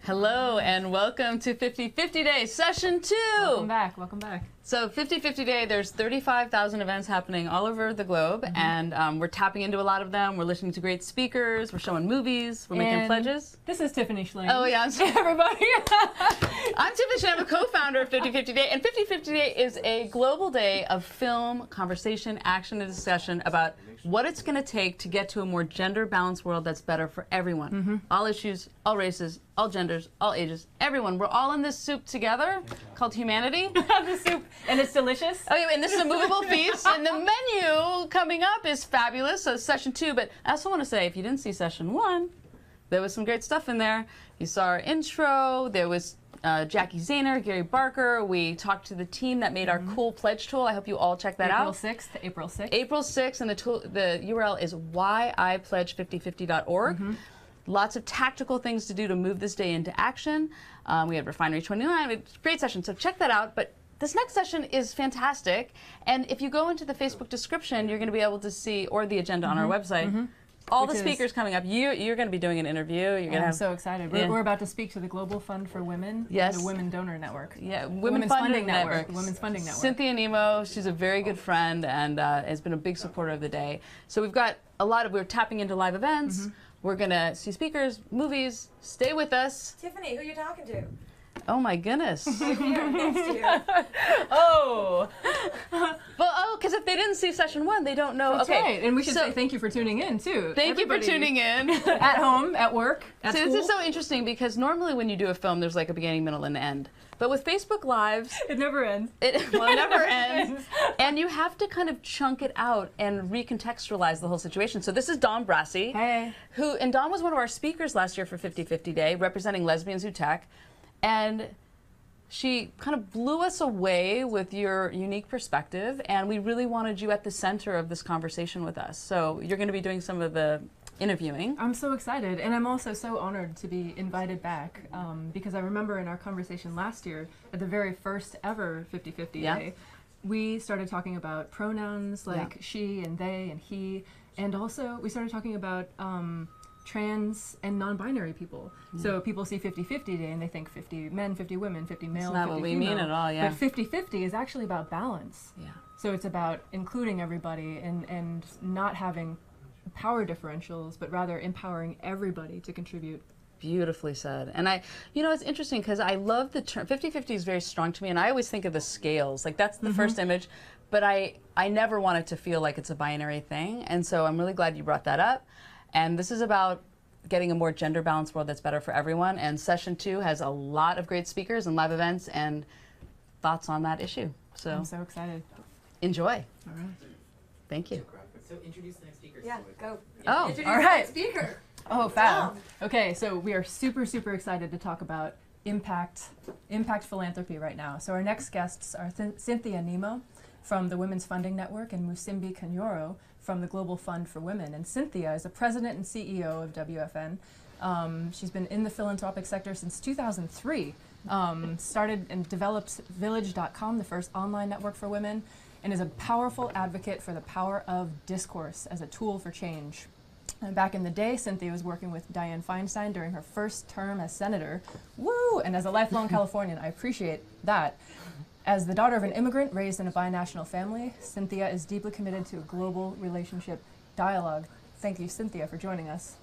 Hello and welcome to 50/50 Day, Session 2. Welcome back, welcome back. So 50/50 Day, there's 35,000 events happening all over the globe, and we're tapping into a lot of them. We're listening to great speakers, we're showing movies, we're making pledges. This is Tiffany Schling. Oh yeah, everybody. I'm Tiffany Schling, I'm a co-founder of 50/50 Day, and 50/50 Day is a global day of film, conversation, action, and discussion about what it's going to take to get to a more gender-balanced world that's better for everyone. All issues, all races, all genders, all ages, everyone. We're all in this soup together called humanity. The soup, and it's delicious. Oh yeah, and this is a movable feast, and the menu coming up is fabulous, so Session 2, but I also want to say, if you didn't see Session 1, there was some great stuff in there. You saw our intro, there was Jackie Zahner, Gary Barker. We talked to the team that made our cool pledge tool. I hope you all check that out. April 6th. April 6th, and the URL is whyipledge5050.org. Lots of tactical things to do to move this day into action. We had Refinery 29, it's a great session, so check that out. But this next session is fantastic, and if you go into the Facebook description, you're going to be able to see, or the agenda on our website, all the speakers coming up. You're going to be doing an interview. I'm so excited. We're about to speak to the Global Fund for Women, the Women Donor Network. Yeah, Women's Funding Network. Women's Funding Network. Cynthia Nemo, she's a very good friend and has been a big supporter of the day. So we've got we're tapping into live events. We're going to see speakers, movies. Stay with us. Tiffany, who are you talking to? Oh my goodness. Here, next to you. Oh. Well, because if they didn't see Session 1, they don't know. That's right. And we should say thank you for tuning in, too. Thank you for tuning in. At home, at work, at school. This is so interesting because normally when you do a film, there's like a beginning, middle, and end. But with Facebook Lives, it never ends. It never ends. And you have to kind of chunk it out and recontextualize the whole situation. So this is Dawn Brassi. Hey. And Dawn was one of our speakers last year for 50/50 Day, representing Lesbians Who Tech. And she kind of blew us away with your unique perspective, and we really wanted you at the center of this conversation with us. So you're going to be doing some of the interviewing. I'm so excited, and I'm also so honored to be invited back because I remember in our conversation last year, at the very first ever 50/50 Day, we started talking about pronouns like she and they and he, and also we started talking about trans and non-binary people. So people see 50/50 Day and they think 50 men, 50 women, 50 male, 50 female. That's not what we mean at all, yeah. But 50/50 is actually about balance. Yeah. So it's about including everybody and not having power differentials, but rather empowering everybody to contribute. Beautifully said. And it's interesting because I love the term, 50/50 is very strong to me, and I always think of the scales, like that's the first image, but I never want it to feel like it's a binary thing, and so I'm really glad you brought that up. And this is about getting a more gender balanced world that's better for everyone, and Session 2 has a lot of great speakers and live events and thoughts on that issue. So I'm so excited. Enjoy. All right. Thank you. So introduce the next speaker. Yeah, go. Oh, Introduce all right. the next speaker. Oh, fab. Okay, so we are super, super excited to talk about impact philanthropy right now. So our next guests are Cynthia Nemo from the Women's Funding Network and Musimbi Kanyoro from the Global Fund for Women. And Cynthia is the president and CEO of WFN. She's been in the philanthropic sector since 2003. Started and developed Village.com, the first online network for women, and is a powerful advocate for the power of discourse as a tool for change. And back in the day, Cynthia was working with Dianne Feinstein during her first term as senator. Woo! And as a lifelong Californian, I appreciate that. As the daughter of an immigrant raised in a binational family, Cynthia is deeply committed to a global relationship dialogue. Thank you, Cynthia, for joining us.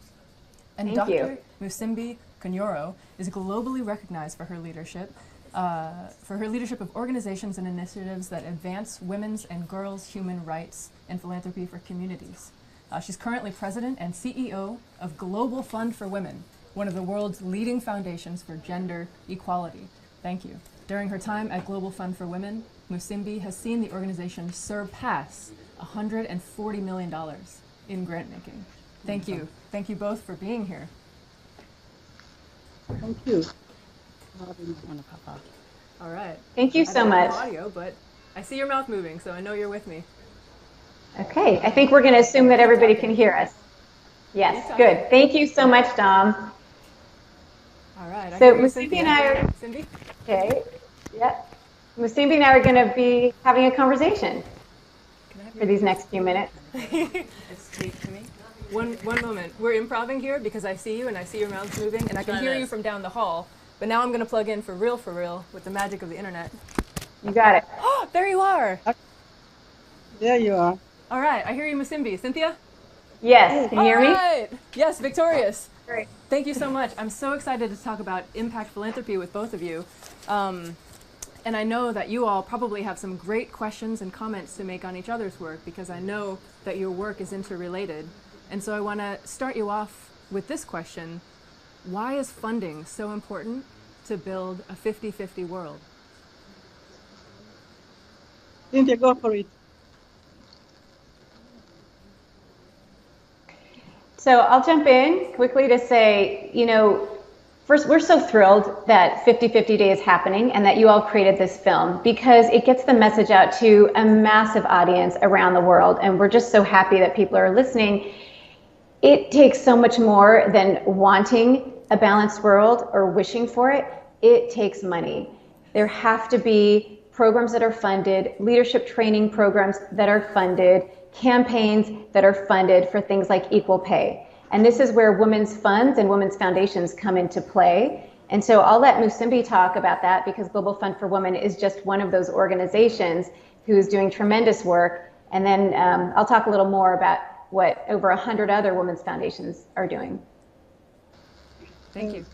And Dr. Musimbi Kanyoro is globally recognized for her leadership of organizations and initiatives that advance women's and girls' human rights and philanthropy for communities. She's currently president and CEO of Global Fund for Women, one of the world's leading foundations for gender equality. Thank you. During her time at Global Fund for Women, Musimbi has seen the organization surpass $140 million in grant making. Thank you. Thank you both for being here. Thank you. All right. Thank you so much. Audio, but I see your mouth moving, so I know you're with me. Okay, I think we're going to assume that everybody can hear us. Yes, good. Thank you so much, Dom. All right. So Musimbi and I are, Cindy? okay, yeah. Musimbi and I are going to be having a conversation for these next few minutes. It's taped to me. one moment. We're improvising here because I see you and I see your mouths moving and I can hear you from down the hall. But now I'm going to plug in for real with the magic of the internet. You got it. Oh, there you are. There you are. All right, I hear you, Musimbi. Cynthia? Yes, can you hear All me? right. Yes, victorious. Great. Thank you so much. I'm so excited to talk about impact philanthropy with both of you. And I know that you all probably have some great questions and comments to make on each other's work because I know that your work is interrelated. And so I want to start you off with this question. Why is funding so important to build a 50-50 world? Cynthia, go for it. So I'll jump in quickly to say, first, we're so thrilled that 50-50 Day is happening and that you all created this film because it gets the message out to a massive audience around the world. And we're just so happy that people are listening. It takes so much more than wanting a balanced world or wishing for it. It takes money. There have to be programs that are funded, leadership training programs that are funded, campaigns that are funded for things like equal pay. And this is where women's funds and women's foundations come into play. And so I'll let Musimbi talk about that because Global Fund for Women is just one of those organizations who's doing tremendous work. And then I'll talk a little more about what over 100 other women's foundations are doing. Thank you.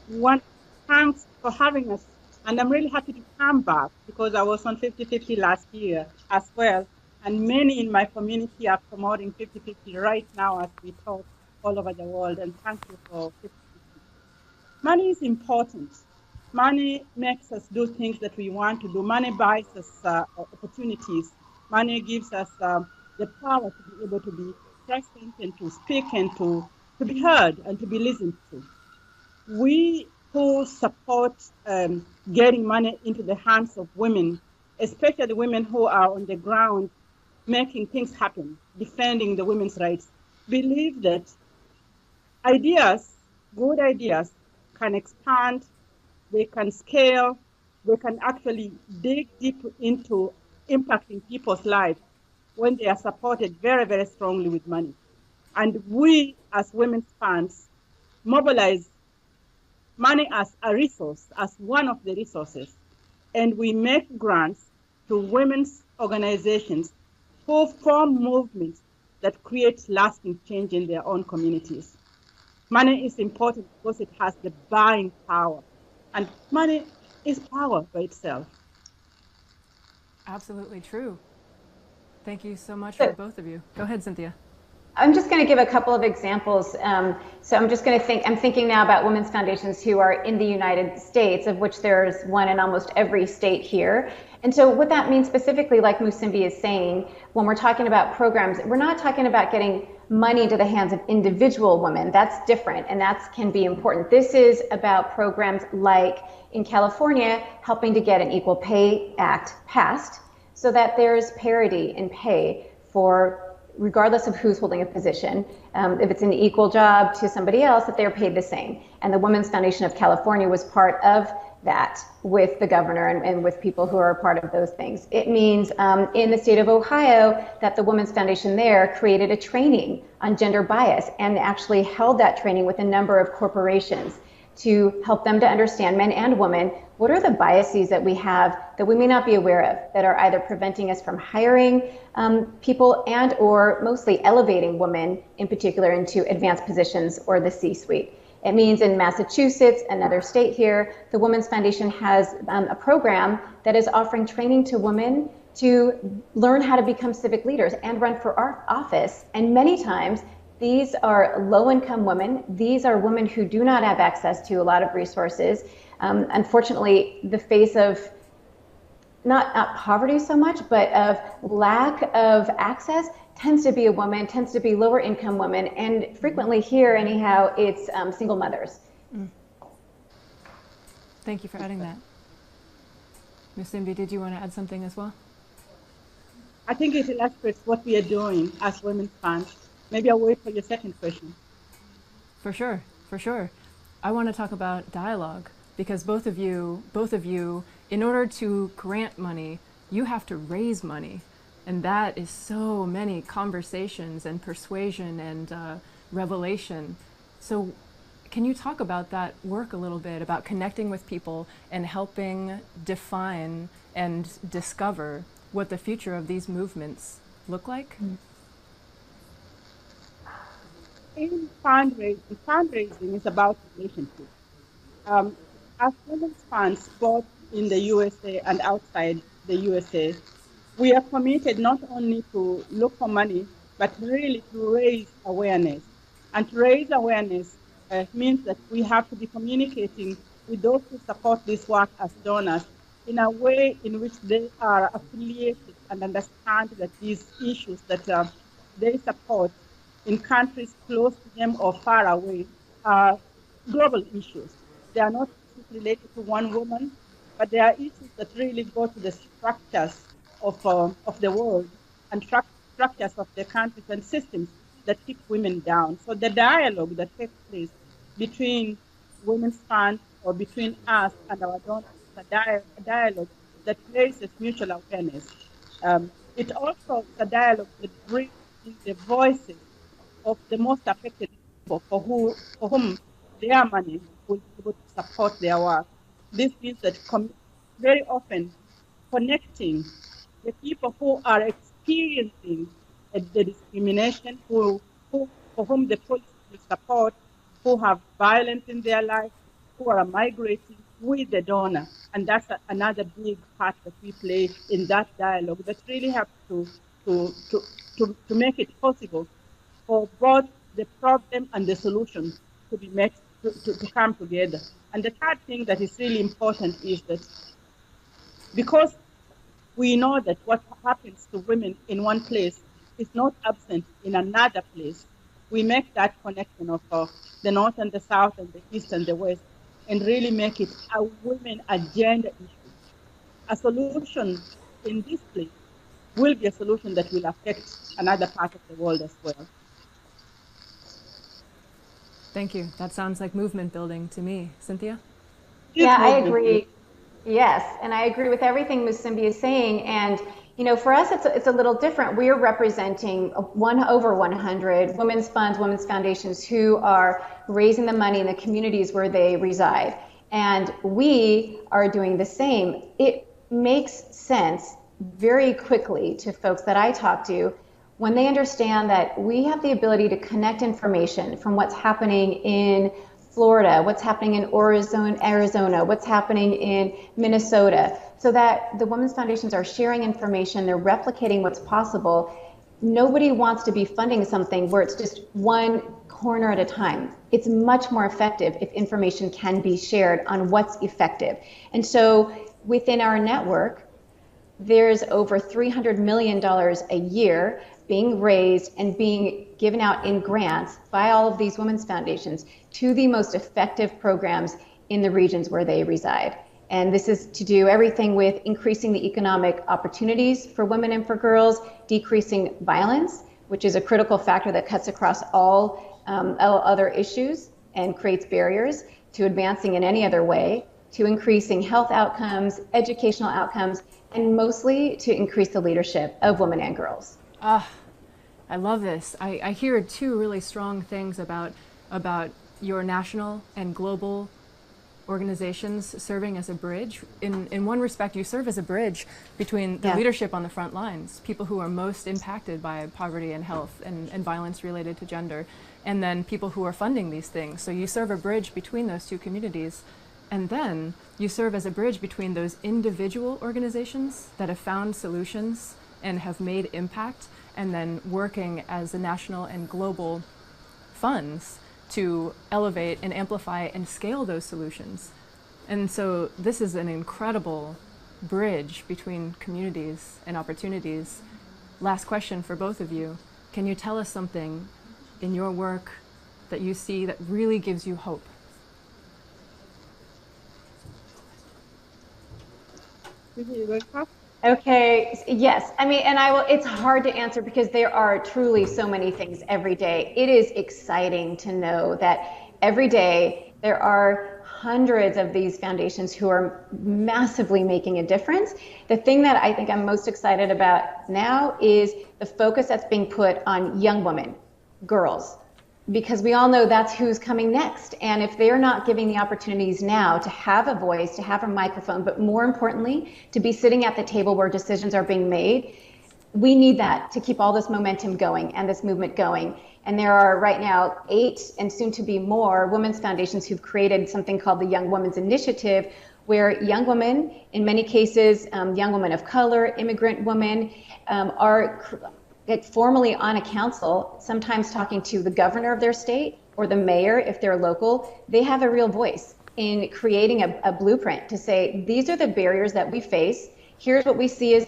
Thanks for having us. And I'm really happy to come back because I was on 50-50 last year as well. And many in my community are promoting 50-50 right now as we talk all over the world. And thank you for 50-50. Money is important. Money makes us do things that we want to do. Money buys us opportunities. Money gives us the power to be able to be present and to speak and to be heard and to be listened to. We who support getting money into the hands of women, especially women who are on the ground making things happen, defending the women's rights, believe that good ideas can expand, they can scale, they can actually dig deep into impacting people's lives when they are supported very, very strongly with money. And we, as women's funds, mobilize money as a resource, as one of the resources, and we make grants to women's organizations who form movements that create lasting change in their own communities. Money is important because it has the buying power, and money is power by itself. Absolutely true. Thank you so much for both of you. Go ahead, Cynthia. I'm just going to give a couple of examples. So I'm just going to I'm thinking now about women's foundations who are in the United States, of which there's one in almost every state here. And so what that means specifically, like Musimbi is saying, when we're talking about programs, we're not talking about getting money into the hands of individual women. That's different, and that can be important. This is about programs like in California, helping to get an Equal Pay Act passed so that there's parity in pay for regardless of who's holding a position. If it's an equal job to somebody else, that they're paid the same. And the Women's Foundation of California was part of that with the governor and with people who are a part of those things. It means in the state of Ohio that the Women's Foundation there created a training on gender bias and actually held that training with a number of corporations to help them to understand, men and women, what are the biases that we have that we may not be aware of that are either preventing us from hiring people and or mostly elevating women in particular into advanced positions or the C-suite. It means in Massachusetts, another state here, the Women's Foundation has a program that is offering training to women to learn how to become civic leaders and run for our office. And many times, these are low-income women. These are women who do not have access to a lot of resources. Unfortunately, the face of not poverty so much, but of lack of access tends to be a woman, tends to be lower income women, and frequently here, anyhow, it's single mothers. Thank you for adding that. Musimbi, did you want to add something as well? I think it illustrates what we are doing as women's funds. Maybe I'll wait for your second question. For sure, for sure. I want to talk about dialogue because both of you, in order to grant money, you have to raise money. And that is so many conversations and persuasion and revelation. So can you talk about that work a little bit, about connecting with people and helping define and discover what the future of these movements look like? In fundraising is about relationships. As women's funds, both in the USA and outside the USA, we are committed not only to look for money, but really to raise awareness. And to raise awareness means that we have to be communicating with those who support this work as donors in a way in which they are affiliated and understand that these issues that they support in countries close to them or far away are global issues. They are not related to one woman, but they are issues that really go to the structures of the world and structures of the countries and systems that keep women down. So the dialogue that takes place between Women's Fund or between us and our donors is a dialogue that raises mutual awareness. It also is a dialogue that brings in the voices of the most affected people for whom their money will be able to support their work. This means that very often connecting the people who are experiencing the discrimination, for whom the police will support, who have violence in their life, who are migrating with the donor. And that's another big part that we play in that dialogue that really helps to make it possible for both the problem and the solution to be met, to come together. And the third thing that is really important is that because we know that what happens to women in one place is not absent in another place, we make that connection of the North and the South and the East and the West and really make it a women agenda issue. A solution in this place will be a solution that will affect another part of the world as well. Thank you. That sounds like movement building to me. Cynthia? Yeah, I agree. Yes, and I agree with everything Ms. Simbi is saying. And you know, for us, it's a little different. We are representing over 100 women's funds, women's foundations who are raising the money in the communities where they reside. And we are doing the same. It makes sense very quickly to folks that I talk to when they understand that we have the ability to connect information from what's happening in Florida, what's happening in Arizona, what's happening in Minnesota, so that the women's foundations are sharing information, they're replicating what's possible. Nobody wants to be funding something where it's just one corner at a time. It's much more effective if information can be shared on what's effective. And so within our network, there's over $300 million a year being raised and being given out in grants by all of these women's foundations to the most effective programs in the regions where they reside. And this is to do everything with increasing the economic opportunities for women and for girls, decreasing violence, which is a critical factor that cuts across all other issues and creates barriers to advancing in any other way, to increasing health outcomes, educational outcomes, and mostly to increase the leadership of women and girls. I love this. I hear two really strong things about your national and global organizations serving as a bridge. In one respect, you serve as a bridge between the leadership on the front lines, people who are most impacted by poverty and health and violence related to gender, and then people who are funding these things. So you serve a bridge between those two communities. And then you serve as a bridge between those individual organizations that have found solutions and have made impact, and then working as the national and global funds to elevate and amplify and scale those solutions. And so this is an incredible bridge between communities and opportunities. Last question for both of you. Can you tell us something in your work that you see that really gives you hope? Okay, yes. I mean, and it's hard to answer because there are truly so many things every day. It is exciting to know that every day there are hundreds of these foundations who are massively making a difference. The thing that I think I'm most excited about now is the focus that's being put on young women, girls, because we all know that's who's coming next. And if they're not giving the opportunities now to have a voice, to have a microphone, but more importantly, to be sitting at the table where decisions are being made, we need that to keep all this momentum going and this movement going. And there are right now 8 and soon to be more women's foundations who've created something called the Young Women's Initiative, where young women, in many cases, young women of color, immigrant women, are formally on a council, sometimes talking to the governor of their state or the mayor if they're local. They have a real voice in creating a blueprint to say, these are the barriers that we face. Here's what we see as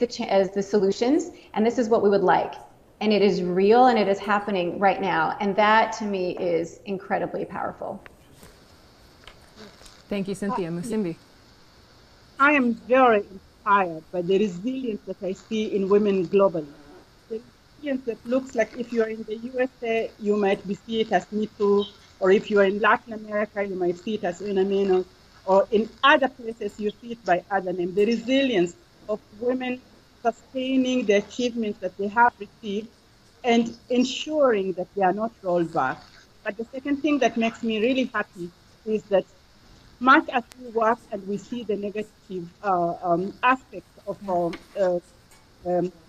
the solutions, and this is what we would like. And it is real, and it is happening right now. And that, to me, is incredibly powerful. Thank you, Cynthia. Musimbi. I am very inspired by the resilience that I see in women globally. The resilience that looks like if you're in the USA, you might see it as Me2, or if you're in Latin America, you might see it as Una Menos, or in other places, you see it by other names. The resilience of women sustaining the achievements that they have received and ensuring that they are not rolled back. But the second thing that makes me really happy is that much as we work and we see the negative aspects of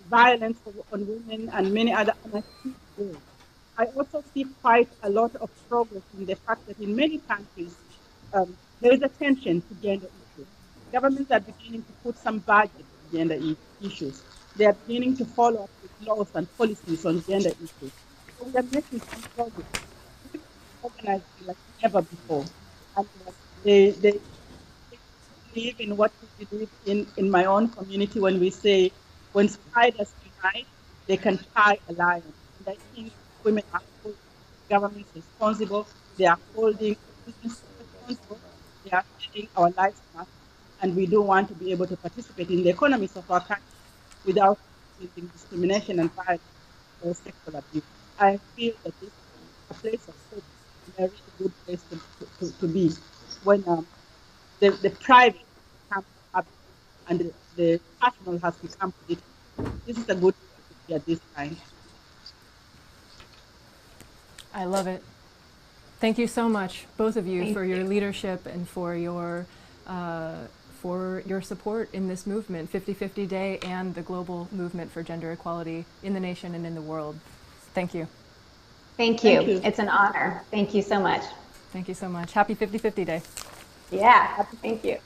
violence on women and many other ways, I also see quite a lot of progress in the fact that in many countries, there is attention to gender issues. Governments are beginning to put some budget to gender issues. They are beginning to follow up with laws and policies on gender issues. So we are making some progress. We organize like never before. And they believe in what we believe in my own community when we say, when spiders unite, they can tie a lion. And I think women are holding governments responsible. They are holding businesses responsible. They are setting our lives up. And we do want to be able to participate in the economies of our country without facing discrimination and violence or sexual abuse. I feel that this is a place of hope, and a really good place to be when the private becomes public and the personal has become political. This is a good place to be at this time. I love it. Thank you so much, both of you, for your leadership and for your support in this movement, 50/50 Day, and the global movement for gender equality in the nation and in the world. Thank you. Thank you. It's an honor. Thank you so much. Thank you so much. Happy 50/50 Day. Yeah, thank you.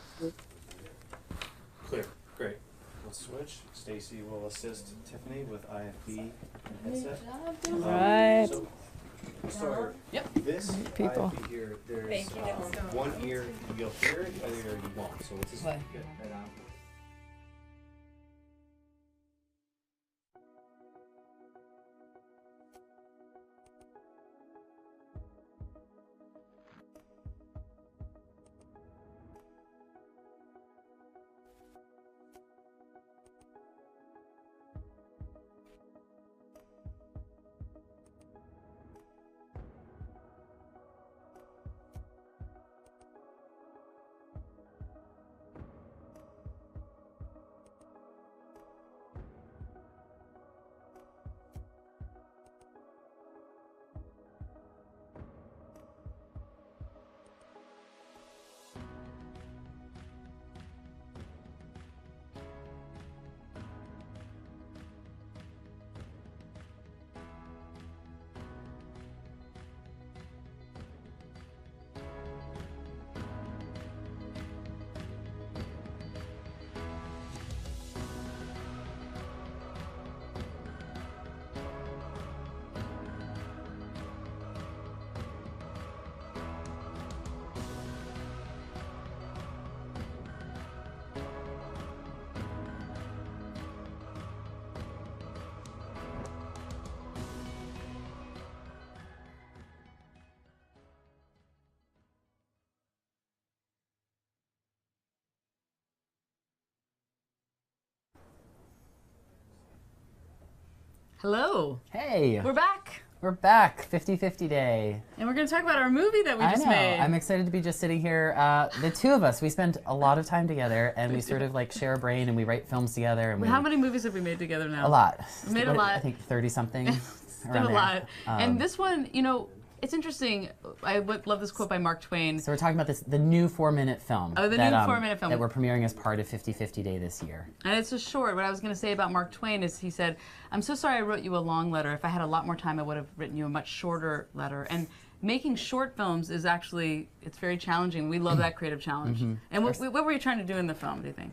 Clear. Great. Let's switch. Stacy will assist Tiffany with IFB and headset. Right. So, start. Yep. This People. IFB here, there's one ear you'll hear it, other ear you won't. So let's just Play. get right on. Hello. Hey, We're back. we're back, 50/50 Day. And we're going to talk about our movie that we I just know, made. I'm excited to be just sitting here. The two of us, we spend a lot of time together and we sort of like share a brain and we write films together. And How many movies have we made together now? A lot. We made a lot. I think 30 something. It's been a lot. And this one, you know, it's interesting. I love this quote by Mark Twain. So we're talking about the new 4-minute film. Oh, the new 4-minute film. That we're premiering as part of 50/50 Day this year. And it's a short. What I was going to say about Mark Twain is he said, "I'm so sorry I wrote you a long letter. If I had a lot more time, I would have written you a much shorter letter." And making short films is actually, it's very challenging. We love that creative challenge. And what were you trying to do in the film, do you think?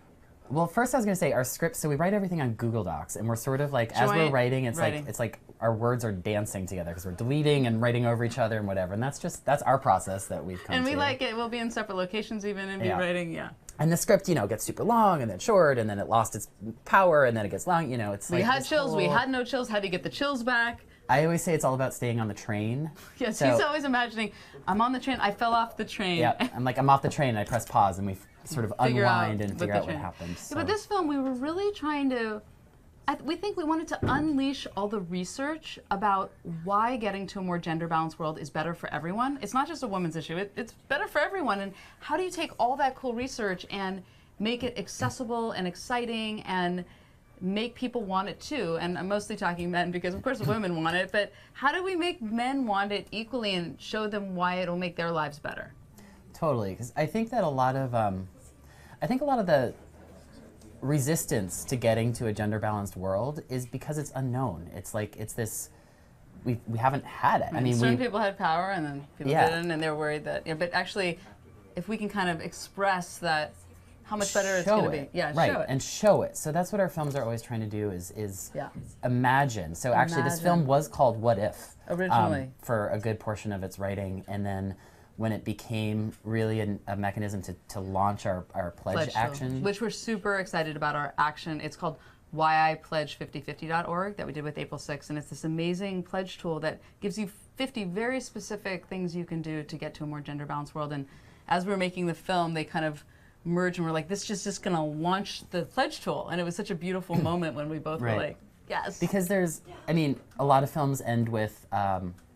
Well, first I was going to say our script, so we write everything on Google Docs, and we're sort of like, as we're writing, it's like our words are dancing together because we're deleting and writing over each other and whatever, and that's our process that we've come to. And we like it. We'll be in separate locations even and be writing, And the script, gets super long and then short, and then it lost its power, and then it gets long, it's like... We had chills, we had no chills. How do you get the chills back? I always say it's all about staying on the train. Yes, he's always imagining, I'm on the train, I fell off the train. Yeah, I'm off the train, and I press pause, and we sort of unwind and figure out what happened. So. Yeah, but this film, we were really trying to, we think we wanted to unleash all the research about why getting to a more gender-balanced world is better for everyone. It's not just a woman's issue, it's better for everyone. And how do you take all that cool research and make it accessible and exciting and make people want it too? And I'm mostly talking men because of course women want it, but how do we make men want it equally and show them why it'll make their lives better? Totally, because I think that a lot of the resistance to getting to a gender-balanced world is because it's unknown. It's like, it's this, we haven't had it. I mean, certain people had power and then people didn't, and they're worried that, but actually, if we can kind of express that, how much better it's going to be. Yeah, right, show it. And show it. So that's what our films are always trying to do is imagine. So actually this film was called What If? Originally. For a good portion of its writing, and then when it became really a mechanism to launch our pledge action. Which we're super excited about our action. It's called whyipledge5050.org that we did with April 6th, and it's this amazing pledge tool that gives you 50 very specific things you can do to get to a more gender-balanced world. And as we were making the film, they kind of merged and we're like, this is just going to launch the pledge tool. And it was such a beautiful moment when we both were like, yes. Because there's, a lot of films end with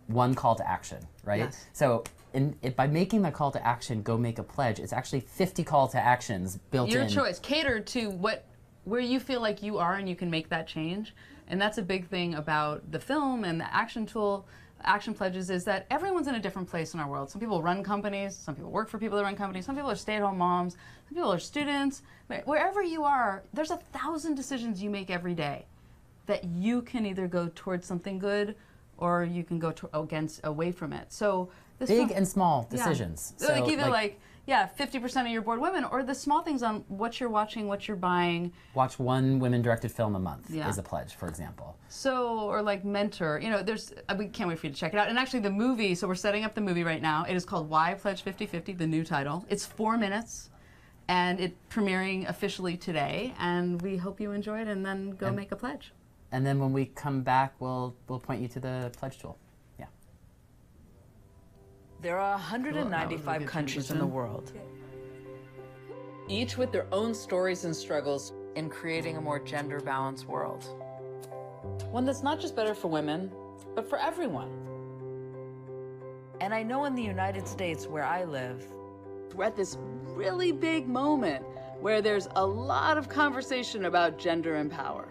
one call to action, right? Yes. So by making the call to action, go make a pledge, it's actually 50 call to actions built in. Your choice, catered to where you feel like you are and you can make that change. And that's a big thing about the film and the action tool, action pledges, is that everyone's in a different place in our world. Some people run companies, some people work for people that run companies, some people are stay-at-home moms, some people are students. Wherever you are, there's 1,000 decisions you make every day that you can either go towards something good or you can go away from it. So this big and small decisions. So like either 50% of your board women, or the small things on what you're watching, what you're buying. Watch one women-directed film a month is a pledge, for example. So, or like mentor, we can't wait for you to check it out. And actually the movie, so we're setting up the movie right now. It is called Why Pledge 50/50, the new title. It's 4 minutes, and it's premiering officially today, and we hope you enjoy it and then go make a pledge. And then when we come back, we'll point you to the pledge tool. Yeah. There are 195 countries in the world, each with their own stories and struggles in creating a more gender-balanced world. One that's not just better for women, but for everyone. And I know in the United States, where I live, we're at this really big moment where there's a lot of conversation about gender and power.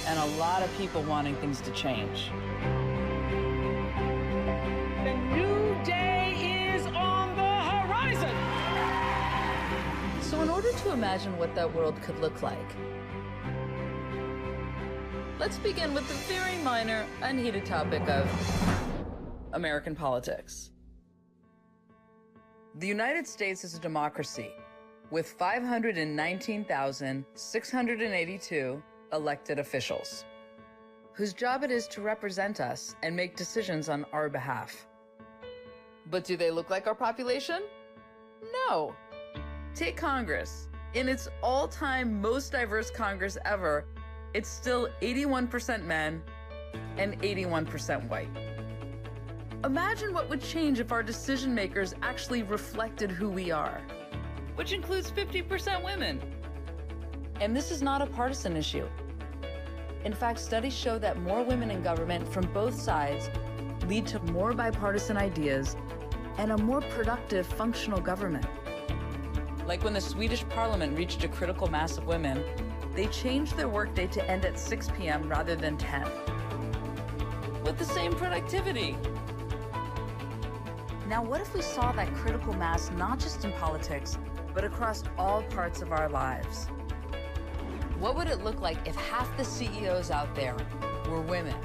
And a lot of people wanting things to change. A new day is on the horizon! So in order to imagine what that world could look like, let's begin with the very minor, unheated topic of American politics. The United States is a democracy with 519,682 elected officials, whose job it is to represent us and make decisions on our behalf. But do they look like our population? No. Take Congress. In its all-time most diverse Congress ever, it's still 81% men and 81% white. Imagine what would change if our decision makers actually reflected who we are, which includes 50% women. And this is not a partisan issue. In fact, studies show that more women in government from both sides lead to more bipartisan ideas and a more productive, functional government. Like when the Swedish parliament reached a critical mass of women, they changed their workday to end at 6 p.m. rather than 10. with the same productivity. Now, what if we saw that critical mass not just in politics, but across all parts of our lives? What would it look like if half the CEOs out there were women?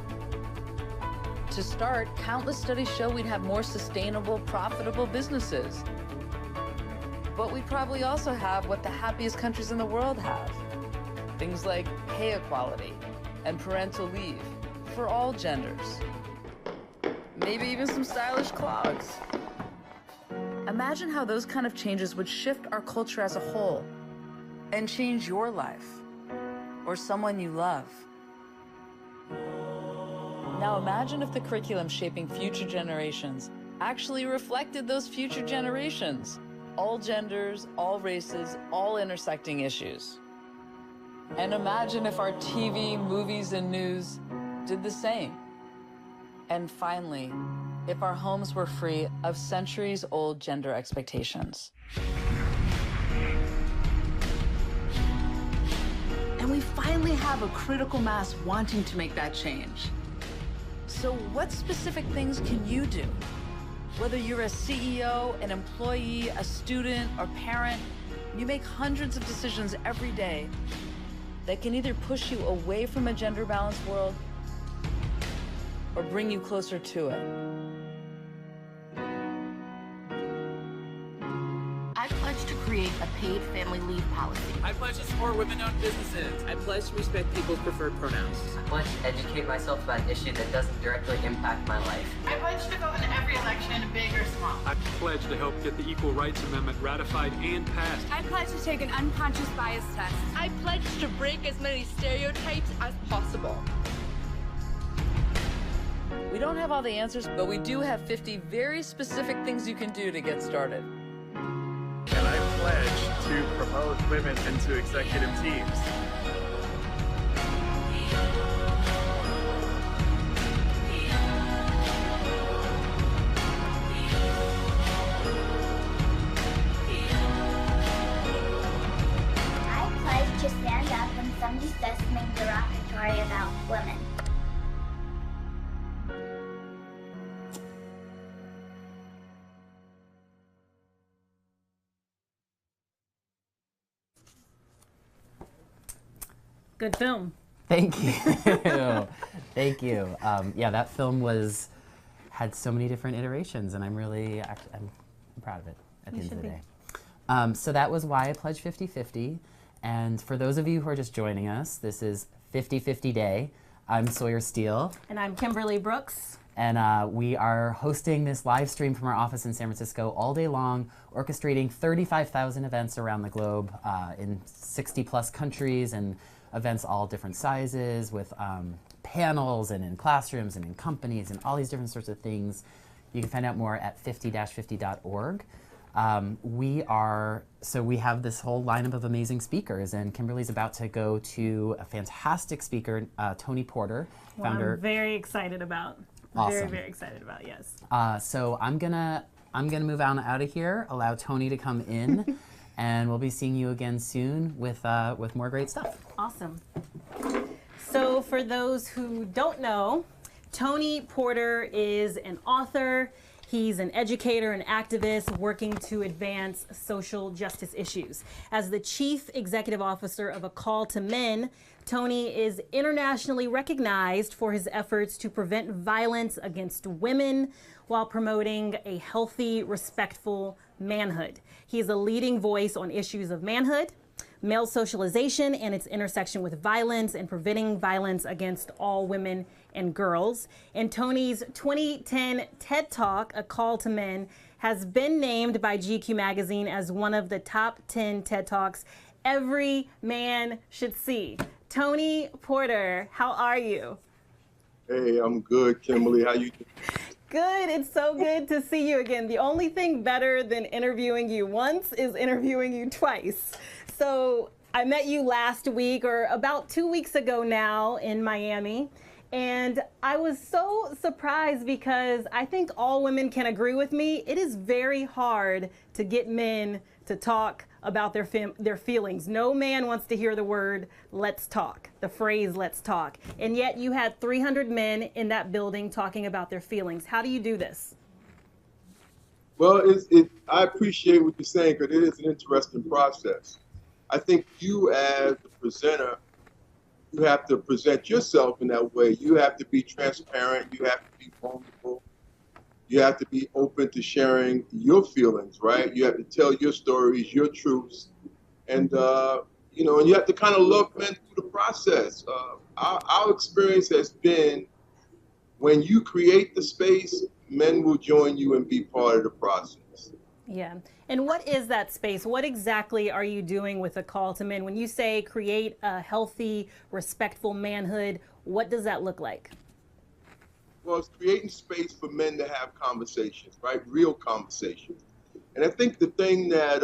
To start, countless studies show we'd have more sustainable, profitable businesses. But we'd probably also have what the happiest countries in the world have. Things like pay equality and parental leave for all genders. Maybe even some stylish clogs. Imagine how those kind of changes would shift our culture as a whole and change your life or someone you love. Now imagine if the curriculum shaping future generations actually reflected those future generations. All genders, all races, all intersecting issues. And imagine if our TV, movies, and news did the same. And finally, if our homes were free of centuries-old gender expectations. And we finally have a critical mass wanting to make that change. So what specific things can you do? Whether you're a CEO, an employee, a student, or parent, you make hundreds of decisions every day that can either push you away from a gender-balanced world or bring you closer to it. I pledge to create a paid family leave policy. I pledge to support women-owned businesses. I pledge to respect people's preferred pronouns. I pledge to educate myself about an issue that doesn't directly impact my life. I pledge to vote in every election, big or small. I pledge to help get the Equal Rights Amendment ratified and passed. I pledge to take an unconscious bias test. I pledge to break as many stereotypes as possible. We don't have all the answers, but we do have 50 very specific things you can do to get started. And I pledge to promote women into executive teams. I pledge to stand up when somebody says something derogatory about women. Good film. Thank you. Thank you. Yeah, that film had so many different iterations, and I'm proud of it at the end of the day. So that was why I pledged 50-50. And for those of you who are just joining us, this is 50-50 Day. I'm Sawyer Steele. And I'm Kimberly Brooks. And we are hosting this live stream from our office in San Francisco all day long, orchestrating 35,000 events around the globe in 60 plus countries, and events all different sizes with panels and in classrooms and in companies and all these different sorts of things. You can find out more at 50-50.org. We have this whole lineup of amazing speakers, and Kimberly's about to go to a fantastic speaker, Tony Porter, founder. I'm very excited about. Awesome. Very, very excited about, yes. So I'm gonna move on out of here, allow Tony to come in, and we'll be seeing you again soon with more great stuff. Awesome. So for those who don't know, Tony Porter is an author. He's an educator and activist working to advance social justice issues. As the chief executive officer of A Call to Men, Tony is internationally recognized for his efforts to prevent violence against women while promoting a healthy, respectful manhood. He is a leading voice on issues of manhood, male socialization and its intersection with violence, and preventing violence against all women and girls. And Tony's 2010 TED Talk, A Call to Men, has been named by GQ magazine as one of the top 10 TED Talks every man should see. Tony Porter, how are you? Hey, I'm good, Kimberly. How you doing? Good. It's so good to see you again. The only thing better than interviewing you once is interviewing you twice. So I met you last week, or about 2 weeks ago now, in Miami. And I was so surprised because I think all women can agree with me. It is very hard to get men to talk about their feelings. No man wants to hear the word "let's talk," the phrase "let's talk." And yet you had 300 men in that building talking about their feelings. How do you do this? Well, I appreciate what you're saying because it is an interesting process. I think you as the presenter, you have to present yourself in that way. You have to be transparent. You have to be vulnerable. You have to be open to sharing your feelings, right? You have to tell your stories, your truths. And, you know, and you have to kind of love men through the process. Our experience has been when you create the space, men will join you and be part of the process. Yeah. And what is that space? What exactly are you doing with a call to men? When you say create a healthy, respectful manhood, what does that look like? Well, it's creating space for men to have conversations, right? Real conversations. And I think the thing that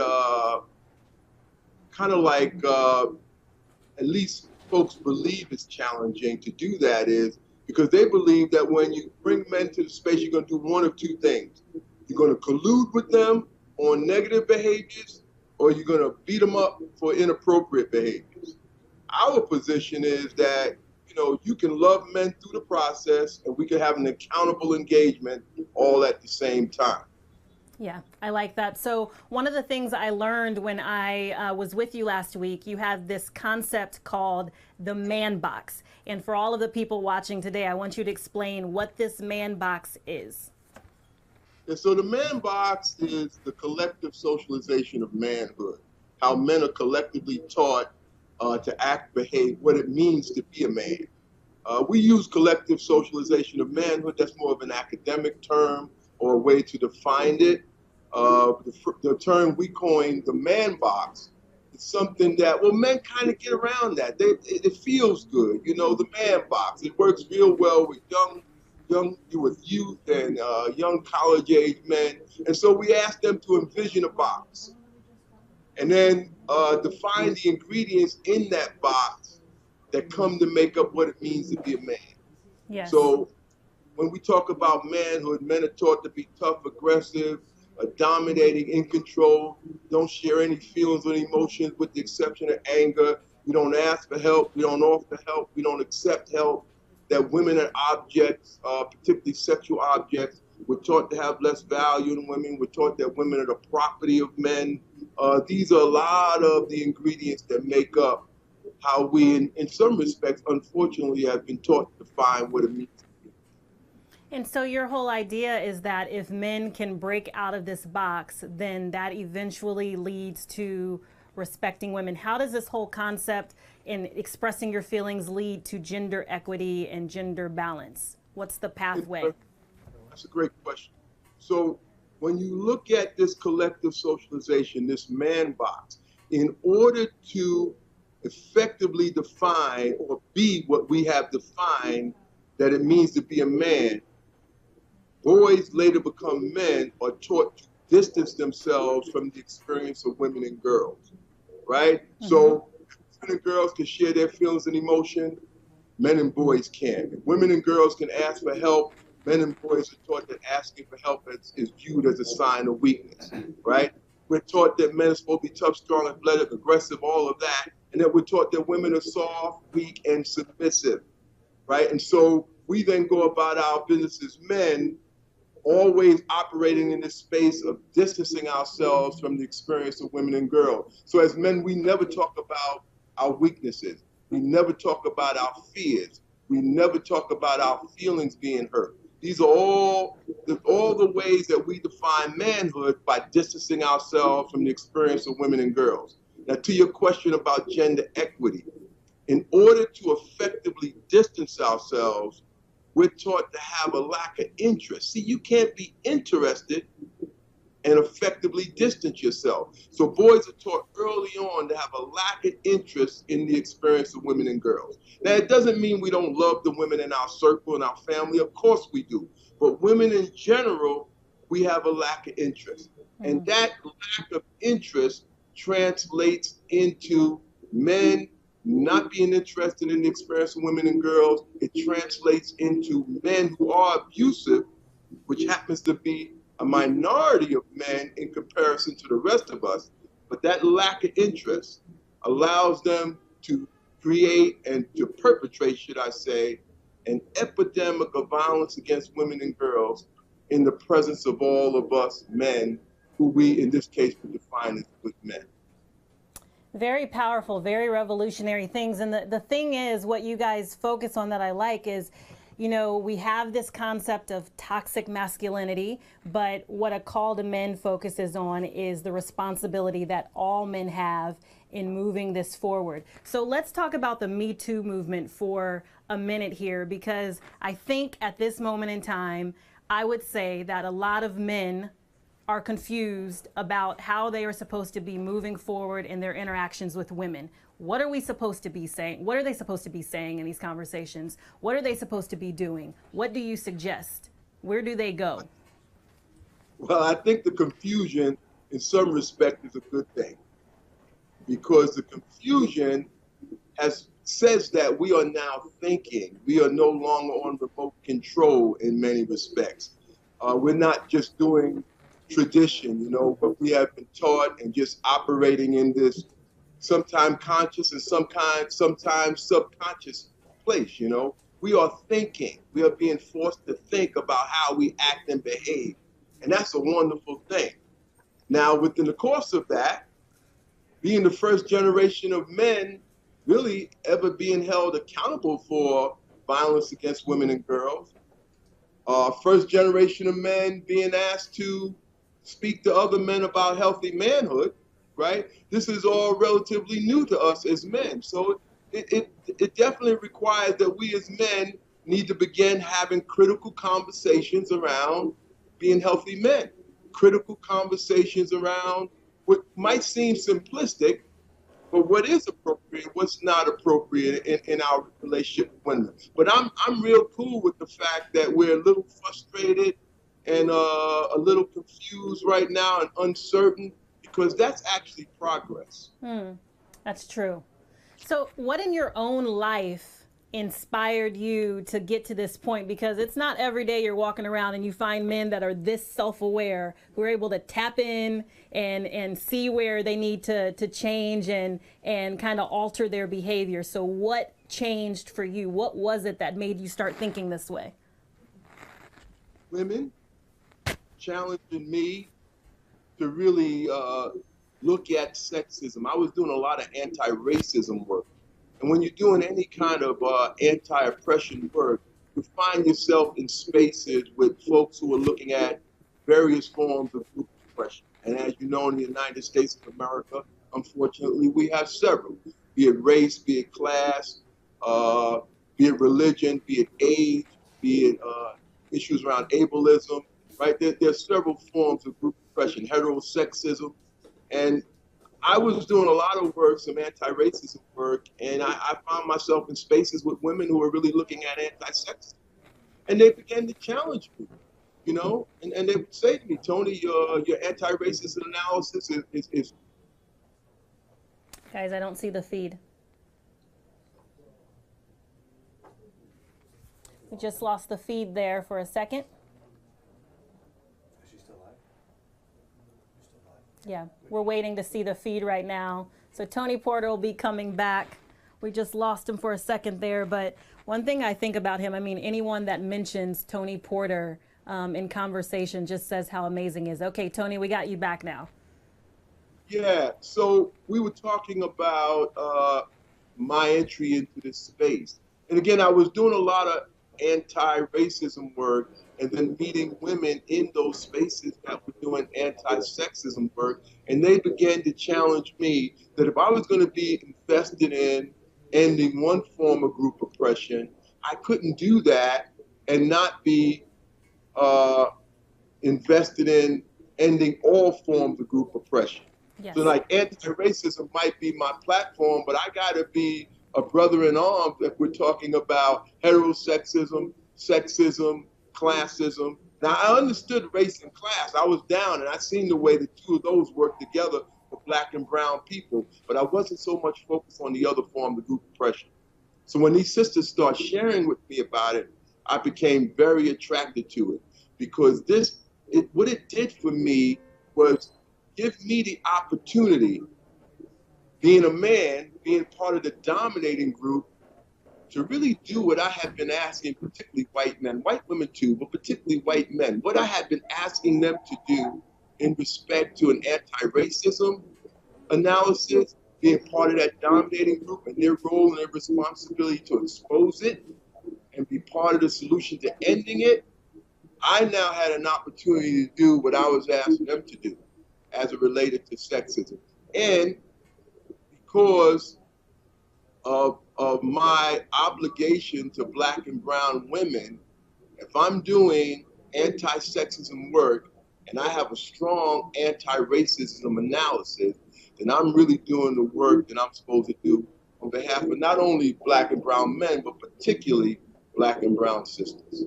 kind of like at least folks believe is challenging to do that is because they believe that when you bring men to the space, you're going to do one of two things. You're going to collude with them on negative behaviors, or you're going to beat them up for inappropriate behaviors. Our position is that, you know, you can love men through the process and we can have an accountable engagement all at the same time. Yeah, I like that. So one of the things I learned when I was with you last week, you had this concept called the man box. And for all of the people watching today, I want you to explain what this man box is. And so the man box is the collective socialization of manhood, how men are collectively taught to act, behave, what it means to be a man. We use collective socialization of manhood. That's more of an academic term or a way to define it. The term we coined, the man box, is something that, well, men kind of get around that. It feels good, you know, the man box. It works real well with with youth and young college-age men. And so we asked them to envision a box and then define the ingredients in that box that come to make up what it means to be a man. Yes. So when we talk about manhood, men are taught to be tough, aggressive, dominating, in control, don't share any feelings or emotions with the exception of anger. We don't ask for help. We don't offer help. We don't accept help. That women are objects, particularly sexual objects. We're taught to have less value than women. We're taught that women are the property of men. These are a lot of the ingredients that make up how we, in some respects, unfortunately, have been taught to define what it means. And so your whole idea is that if men can break out of this box, then that eventually leads to respecting women. How does this whole concept in expressing your feelings lead to gender equity and gender balance? What's the pathway? That's a great question. So when you look at this collective socialization, this man box, in order to effectively define or be what we have defined that it means to be a man, boys later become men are taught to distance themselves from the experience of women and girls, right? Mm-hmm. So women and girls can share their feelings and emotion, men and boys can. If women and girls can ask for help, men and boys are taught that asking for help is viewed as a sign of weakness, right? We're taught that men are supposed to be tough, strong, athletic, aggressive, all of that, and that we're taught that women are soft, weak, and submissive, right? And so we then go about our business as men, always operating in this space of distancing ourselves from the experience of women and girls. So as men, we never talk about our weaknesses. We never talk about our fears. We never talk about our feelings being hurt. These are all the ways that we define manhood by distancing ourselves from the experience of women and girls. Now, to your question about gender equity, in order to effectively distance ourselves, we're taught to have a lack of interest. See, you can't be interested and effectively distance yourself. So boys are taught early on to have a lack of interest in the experience of women and girls. Now, it doesn't mean we don't love the women in our circle and our family. Of course we do. But women in general, we have a lack of interest. And that lack of interest translates into men not being interested in the experience of women and girls. It translates into men who are abusive, which happens to be a minority of men in comparison to the rest of us. But that lack of interest allows them to create and to perpetrate, should I say, an epidemic of violence against women and girls in the presence of all of us men, who we, in this case, would define as good men. Very powerful, very revolutionary things. And the thing is, what you guys focus on that I like is, you know, we have this concept of toxic masculinity, but what A Call to Men focuses on is the responsibility that all men have in moving this forward. So let's talk about the Me Too movement for a minute here, because I think at this moment in time, I would say that a lot of men are confused about how they are supposed to be moving forward in their interactions with women. What are we supposed to be saying? What are they supposed to be saying in these conversations? What are they supposed to be doing? What do you suggest? Where do they go? Well, I think the confusion in some respect is a good thing, because the confusion says that we are now thinking. We are no longer on remote control in many respects. We're not just doing tradition, you know, but we have been taught and just operating in this sometimes conscious and sometimes subconscious place, you know. We are thinking. We are being forced to think about how we act and behave. And that's a wonderful thing. Now, within the course of that, being the first generation of men really ever being held accountable for violence against women and girls, first generation of men being asked to speak to other men about healthy manhood, right? This is all relatively new to us as men. So it definitely requires that we as men need to begin having critical conversations around being healthy men, critical conversations around what might seem simplistic, but what is appropriate, what's not appropriate in our relationship with women. But I'm real cool with the fact that we're a little frustrated and a little confused right now and uncertain, because that's actually progress. That's true. So what in your own life inspired you to get to this point? Because it's not every day you're walking around and you find men that are this self-aware, who are able to tap in and see where they need to change and kind of alter their behavior. So what changed for you? What was it that made you start thinking this way? Women challenging me to really look at sexism. I was doing a lot of anti-racism work. And when you're doing any kind of anti-oppression work, you find yourself in spaces with folks who are looking at various forms of group oppression. And as you know, in the United States of America, unfortunately, we have several, be it race, be it class, be it religion, be it age, be it issues around ableism, right? There's several forms of group oppression, heterosexism. And I was doing a lot of work, some anti-racism work, and I found myself in spaces with women who were really looking at anti-sexism. And they began to challenge me, you know, and they would say to me, Tony, your anti-racist analysis is... Guys, I don't see the feed. We just lost the feed there for a second. Yeah, we're waiting to see the feed right now. So Tony Porter will be coming back. We just lost him for a second there. But one thing I think about him, I mean, anyone that mentions Tony Porter in conversation just says how amazing he is. Okay, Tony, we got you back now. Yeah, so we were talking about my entry into this space. And again, I was doing a lot of anti-racism work and then meeting women in those spaces that were doing anti-sexism work. And they began to challenge me that if I was going to be invested in ending one form of group oppression, I couldn't do that and not be invested in ending all forms of group oppression. Yes. So like anti-racism might be my platform, but I got to be a brother in arms if we're talking about heterosexism, sexism, classism. Now, I understood race and class. I was down, and I seen the way the two of those work together for Black and brown people, but I wasn't so much focused on the other form of group oppression. So when these sisters start sharing with me about it, I became very attracted to it, because what it did for me was give me the opportunity, being a man, being part of the dominating group, to really do what I have been asking, particularly white men, white women too, but particularly white men, what I have been asking them to do in respect to an anti-racism analysis, being part of that dominating group and their role and their responsibility to expose it and be part of the solution to ending it. I now had an opportunity to do what I was asking them to do as it related to sexism. And because of my obligation to Black and brown women, if I'm doing anti-sexism work and I have a strong anti-racism analysis, then I'm really doing the work that I'm supposed to do on behalf of not only Black and brown men, but particularly Black and brown sisters.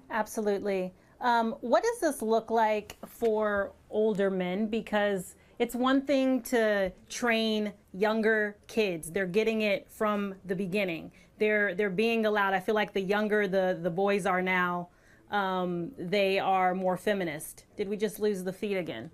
Absolutely. What does this look like for older men? Because it's one thing to train younger kids. They're getting it from the beginning. They're being allowed. I feel like the younger the boys are now, they are more feminist. Did we just lose the feed again?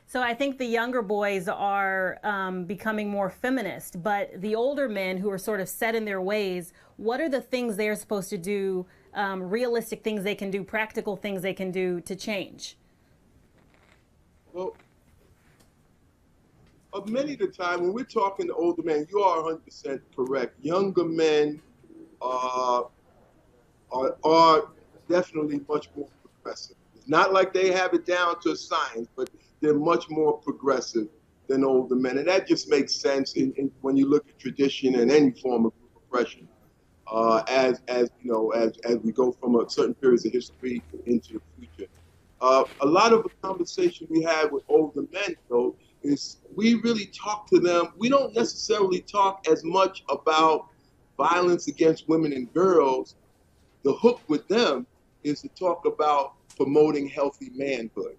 So I think the younger boys are becoming more feminist, but the older men who are sort of set in their ways, what are the things they're supposed to do, realistic things they can do, practical things they can do to change? Well, many of the time when we're talking to older men, you are 100% correct. Younger men are definitely much more progressive. It's not like they have it down to a science, but they're much more progressive than older men. And that just makes sense when you look at tradition and any form of oppression, as you know, as we go from a certain periods of history into the future. A lot of the conversation we had with older men, though, is we really talk to them. We don't necessarily talk as much about violence against women and girls. The hook with them is to talk about promoting healthy manhood,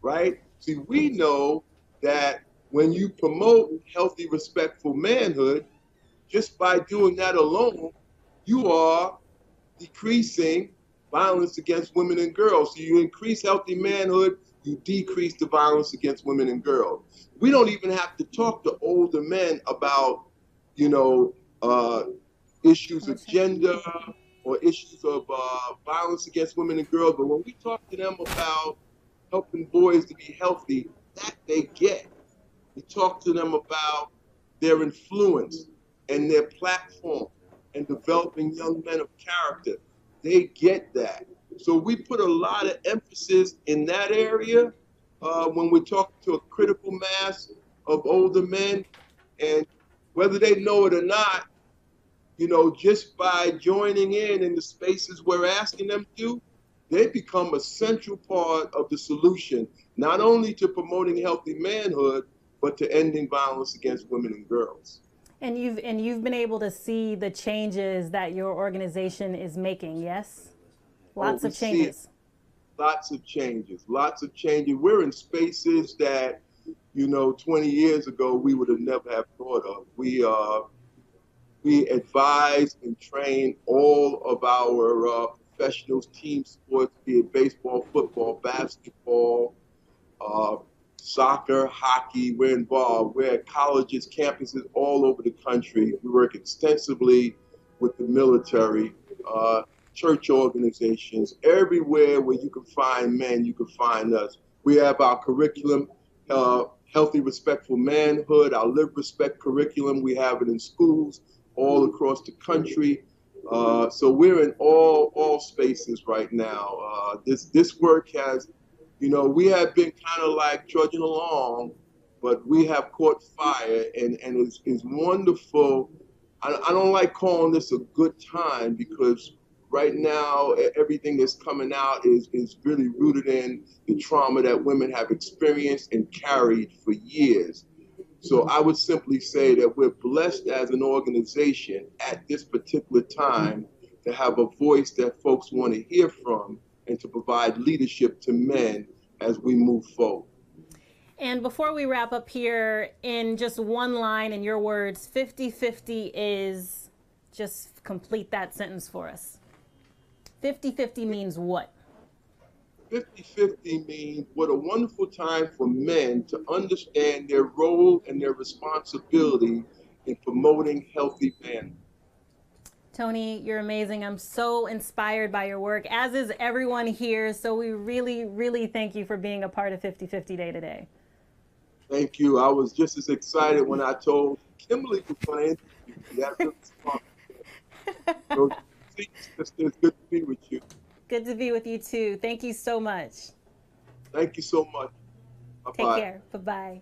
right? See, we know that when you promote healthy, respectful manhood, just by doing that alone, you are decreasing violence against women and girls. So you increase healthy manhood, you decrease the violence against women and girls. We don't even have to talk to older men about, you know, issues of gender or issues of violence against women and girls. But when we talk to them about helping boys to be healthy, that they get. We talk to them about their influence and their platform and developing young men of character. They get that. So we put a lot of emphasis in that area when we're talking to a critical mass of older men. And whether they know it or not, you know, just by joining in the spaces we're asking them to, they become a central part of the solution, not only to promoting healthy manhood, but to ending violence against women and girls. And you've been able to see the changes that your organization is making, yes? Lots of changes. Lots of changes. We're in spaces that, you know, 20 years ago we would have never have thought of. We advise and train all of our professionals, team sports, be it baseball, football, basketball, soccer, hockey. We're involved. We're at colleges, campuses all over the country. We work extensively with the military, church organizations. Everywhere where you can find men, you can find us. We have our curriculum, Healthy Respectful Manhood, our Live Respect curriculum. We have it in schools all across the country. So we're in all spaces right now. This work has, you know, we have been kind of like trudging along, but we have caught fire, and it's wonderful. I don't like calling this a good time because right now everything that's coming out is really rooted in the trauma that women have experienced and carried for years. So I would simply say that we're blessed as an organization at this particular time to have a voice that folks want to hear from and to provide leadership to men as we move forward. And before we wrap up here, in just one line, in your words, 50-50 is, just complete that sentence for us. 50-50 means what? 50-50 means what a wonderful time for men to understand their role and their responsibility in promoting healthy manhood. Tony, you're amazing. I'm so inspired by your work, as is everyone here. So we really, really thank you for being a part of 50-50 Day today. Thank you. I was just as excited when I told Kimberly was going to interview me. That really sparked me. So, sister, it's good to be with you. Good to be with you too. Thank you so much. Thank you so much. Bye-bye. Take care. Bye-bye.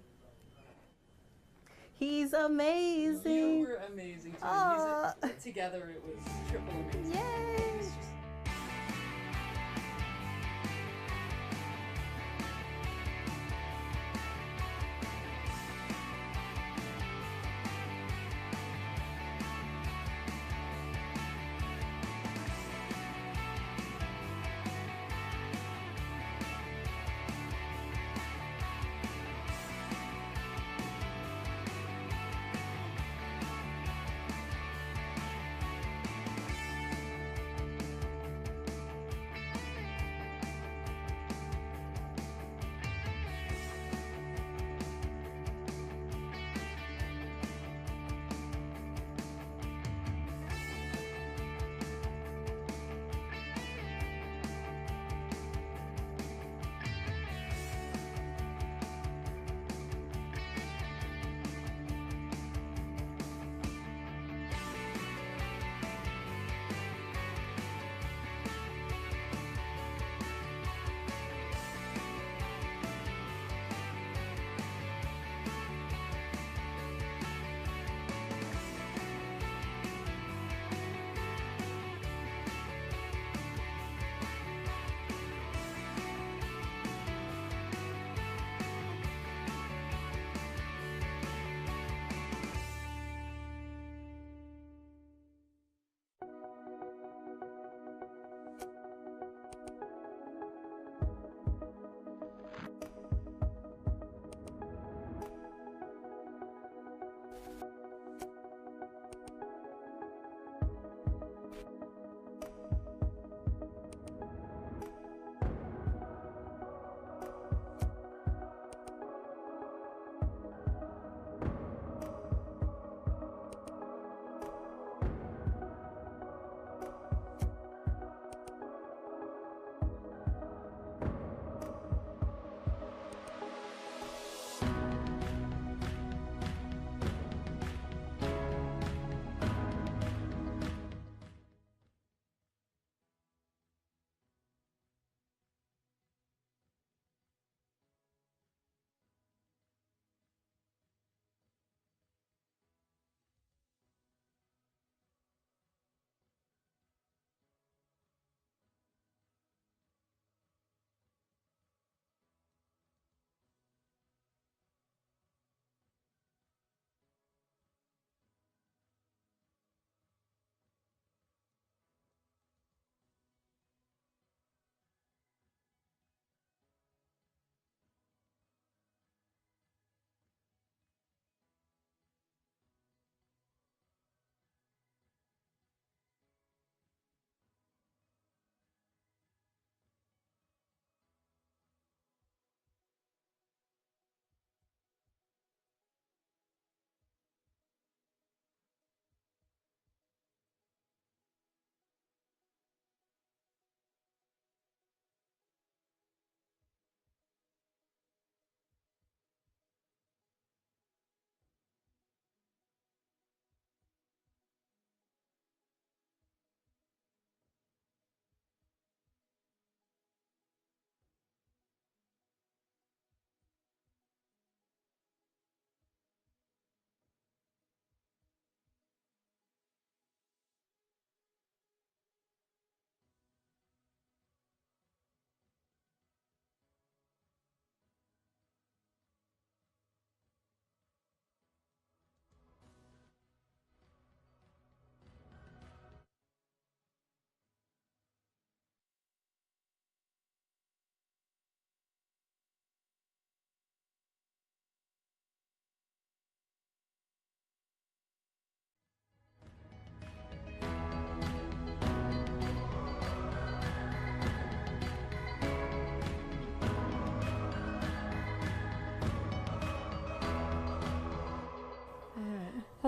He's amazing. You were amazing too. Together it was triple amazing. Yay.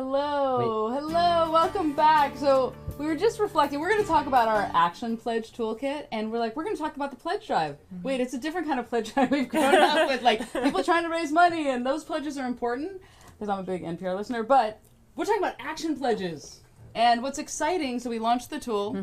Hello, hello, welcome back. So we were just reflecting. We're going to talk about our action pledge toolkit, and we're going to talk about the pledge drive. Wait, it's a different kind of pledge drive we've grown up with, like people trying to raise money, and those pledges are important because I'm a big NPR listener. But we're talking about action pledges, and what's exciting. So we launched the tool,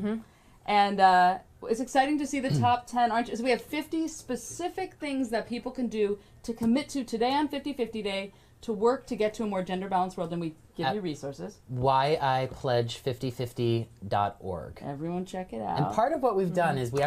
and it's exciting to see the top 10 orange. So we have 50 specific things that people can do to commit to today on 50/50 Day to work to get to a more gender balanced world, and we give you resources. whyipledge5050.org. Everyone check it out. And part of what we've done is we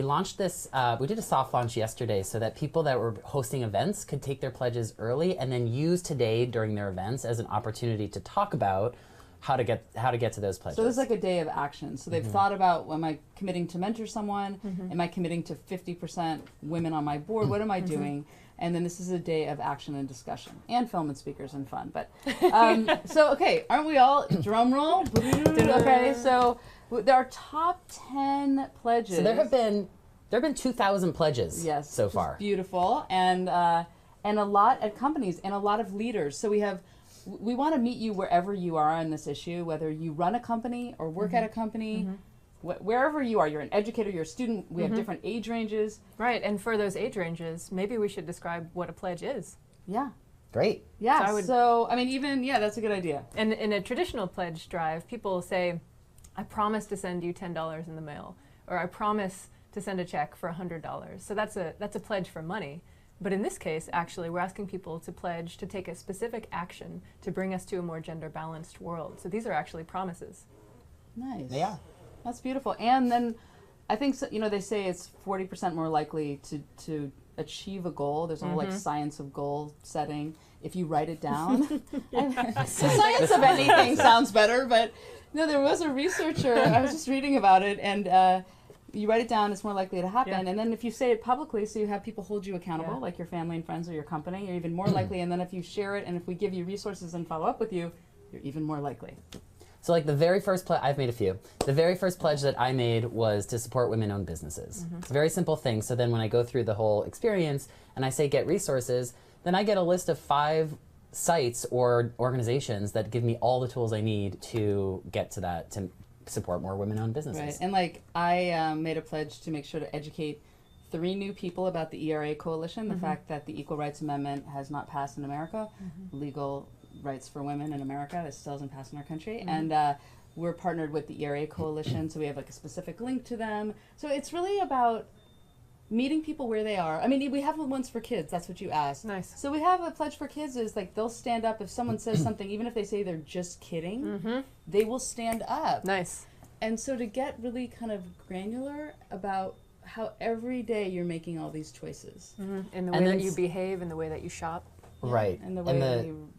launched this, we did a soft launch yesterday so that people that were hosting events could take their pledges early and then use today during their events as an opportunity to talk about how to get to those pledges. So this is like a day of action. So they've thought about, am I committing to mentor someone? Am I committing to 50% women on my board? What am I doing? And then this is a day of action and discussion, and film and speakers and fun. But so okay, aren't we all drum roll? Okay, so our top 10 pledges. So there have been 2,000 pledges so far. Beautiful, and a lot at companies and a lot of leaders. So we want to meet you wherever you are on this issue, whether you run a company or work at a company. Wherever you are, you're an educator, you're a student, we have different age ranges. Right, and for those age ranges, maybe we should describe what a pledge is. Yeah. Great. Yeah, so I mean, that's a good idea. And in a traditional pledge drive, people say, I promise to send you $10 in the mail, or I promise to send a check for $100. So that's a pledge for money. But in this case, actually, we're asking people to pledge to take a specific action to bring us to a more gender balanced world. So these are actually promises. Nice. Yeah. That's beautiful. And then I think, they say it's 40% more likely to achieve a goal. There's a whole science of goal setting if you write it down. The science of anything sounds better, but no, there was a researcher, I was just reading about it, and you write it down, it's more likely to happen. And then if you say it publicly, so you have people hold you accountable, like your family and friends or your company, you're even more likely. And then if you share it and if we give you resources and follow up with you, you're even more likely. So like the very first pledge, I've made a few. The very first pledge that I made was to support women-owned businesses. It's a very simple thing. So then when I go through the whole experience and I say get resources, then I get a list of 5 sites or organizations that give me all the tools I need to get to that, to support more women-owned businesses. Right, and like I made a pledge to make sure to educate 3 new people about the ERA coalition, the fact that the Equal Rights Amendment has not passed in America, legal rights for women in America, that still hasn't passed in our country, and we're partnered with the ERA coalition, so we have like a specific link to them. So it's really about meeting people where they are. I mean, we have ones for kids, that's what you asked. Nice. So we have a pledge for kids is like they'll stand up if someone says something, even if they say they're just kidding, they will stand up. Nice. And so to get really kind of granular about how every day you're making all these choices. In the way that you behave, in the way that you shop. Right. And the way that you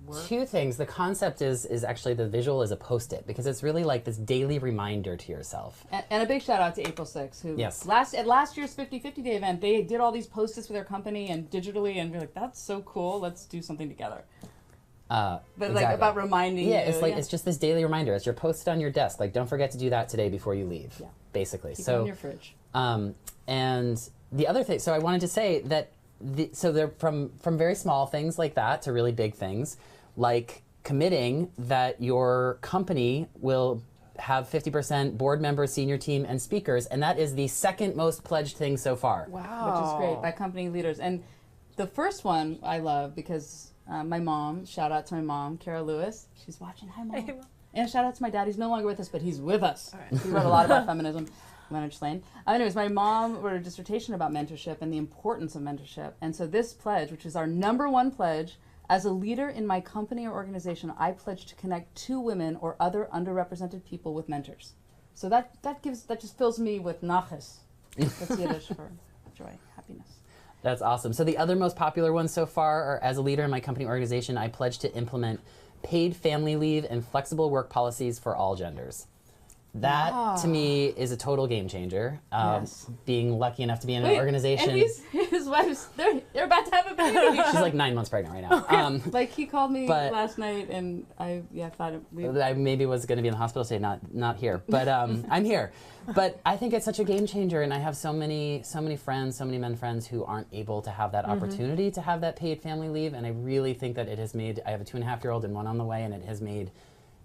work. 2 things. The concept is actually the visual is a Post-it, because it's really like this daily reminder to yourself. And a big shout out to April 6th, who at last year's 50/50 Day event, they did all these Post-its with their company and digitally, and we're like, that's so cool, let's do something together. But like about reminding you. It's like it's just this daily reminder. It's your Post-it on your desk. Like, don't forget to do that today before you leave. Yeah. Basically. Keep it in your fridge. And the other thing, so I wanted to say that so they're from very small things like that to really big things, like committing that your company will have 50% board members, senior team, and speakers, and that is the second most pledged thing so far. Wow. Which is great, by company leaders. And the first one I love because my mom, shout out to my mom, Carol Lewis, she's watching, hi Mom. Hey, Mom. And shout out to my dad, he's no longer with us, but he's with us. All right. He wrote a lot about feminism. Leonard Slane. Anyways, my mom wrote a dissertation about mentorship and the importance of mentorship. And so this pledge, which is our #1 pledge, as a leader in my company or organization, I pledge to connect 2 women or other underrepresented people with mentors. So that just fills me with naches. That's Yiddish for joy, happiness. That's awesome. So the other most popular ones so far are, as a leader in my company or organization, I pledge to implement paid family leave and flexible work policies for all genders. That, to me, is a total game changer. Being lucky enough to be in an organization. And his his wife's, they're about to have a baby. She's like 9 months pregnant right now. Like he called me last night, and I thought I maybe was going to be in the hospital today, not here, but I'm here. But I think it's such a game changer, and I have so many friends, so many men friends who aren't able to have that opportunity to have that paid family leave, and I really think that it has made. I have a 2.5-year-old and one on the way, and it has made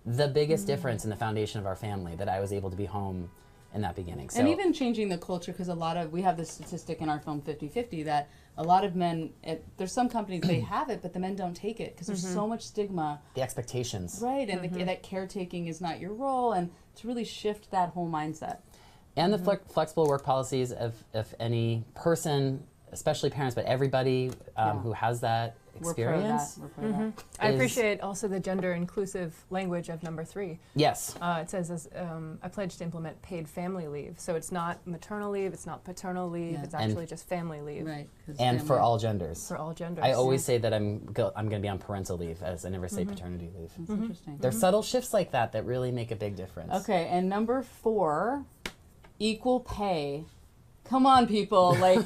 the biggest difference in the foundation of our family that I was able to be home in that beginning. So, and even changing the culture, because we have this statistic in our film 50/50 that a lot of men, there's some companies they have it, but the men don't take it because there's so much stigma. The expectations. Right, and that caretaking is not your role, and to really shift that whole mindset. And the flexible work policies of any person, especially parents, but everybody who has that experience. We're pro that. I appreciate also the gender inclusive language of number 3. Yes. It says, I pledge to implement paid family leave. So it's not maternal leave, it's not paternal leave, it's actually just family leave. Right. And for all genders. For all genders. I always say that I'm going to be on parental leave, as I never say paternity leave. That's interesting. There's subtle shifts like that that really make a big difference. Okay, and number 4, equal pay. Come on, people. Like,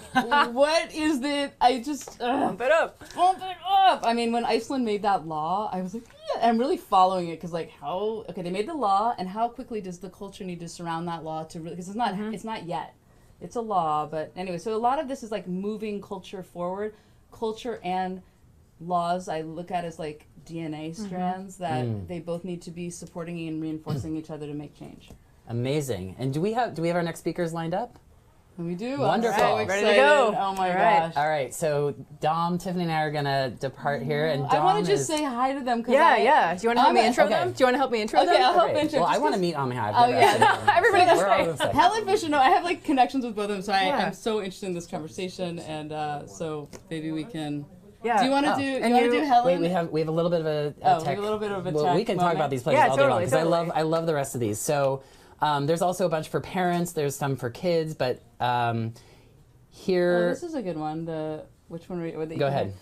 what is it? I just... Bump it up. Bump it up. I mean, when Iceland made that law, I was like, yeah. I'm really following it because, like, okay, they made the law, and how quickly does the culture need to surround that law to really... Because it's not yet. It's a law, but anyway, so a lot of this is, like, moving culture forward. Culture and laws I look at as, like, DNA strands that they both need to be supporting and reinforcing each other to make change. Amazing. And do we have our next speakers lined up? We do. Wonderful. I'm so ready to go. Oh my gosh. All right. So Dom, Tiffany, and I are gonna depart here, and Dom I want to just say hi to them. Yeah. Do you want to help me intro them? Do you want to help me intro them? Okay, I'll help intro. Well, I want to meet Amihai. Oh yeah. Everybody goes say. Helen Fisher. No, I have like connections with both of them, so I'm so interested in this conversation, and so maybe we can. Yeah. Do you want to do Helen? Wait, we have a little bit of a tech. We have a little bit of a well, tech we can talk about these places all day long because I love the rest of these. So there's also a bunch for parents. There's some for kids, but here. Oh, this is a good one. Which one? Go ahead.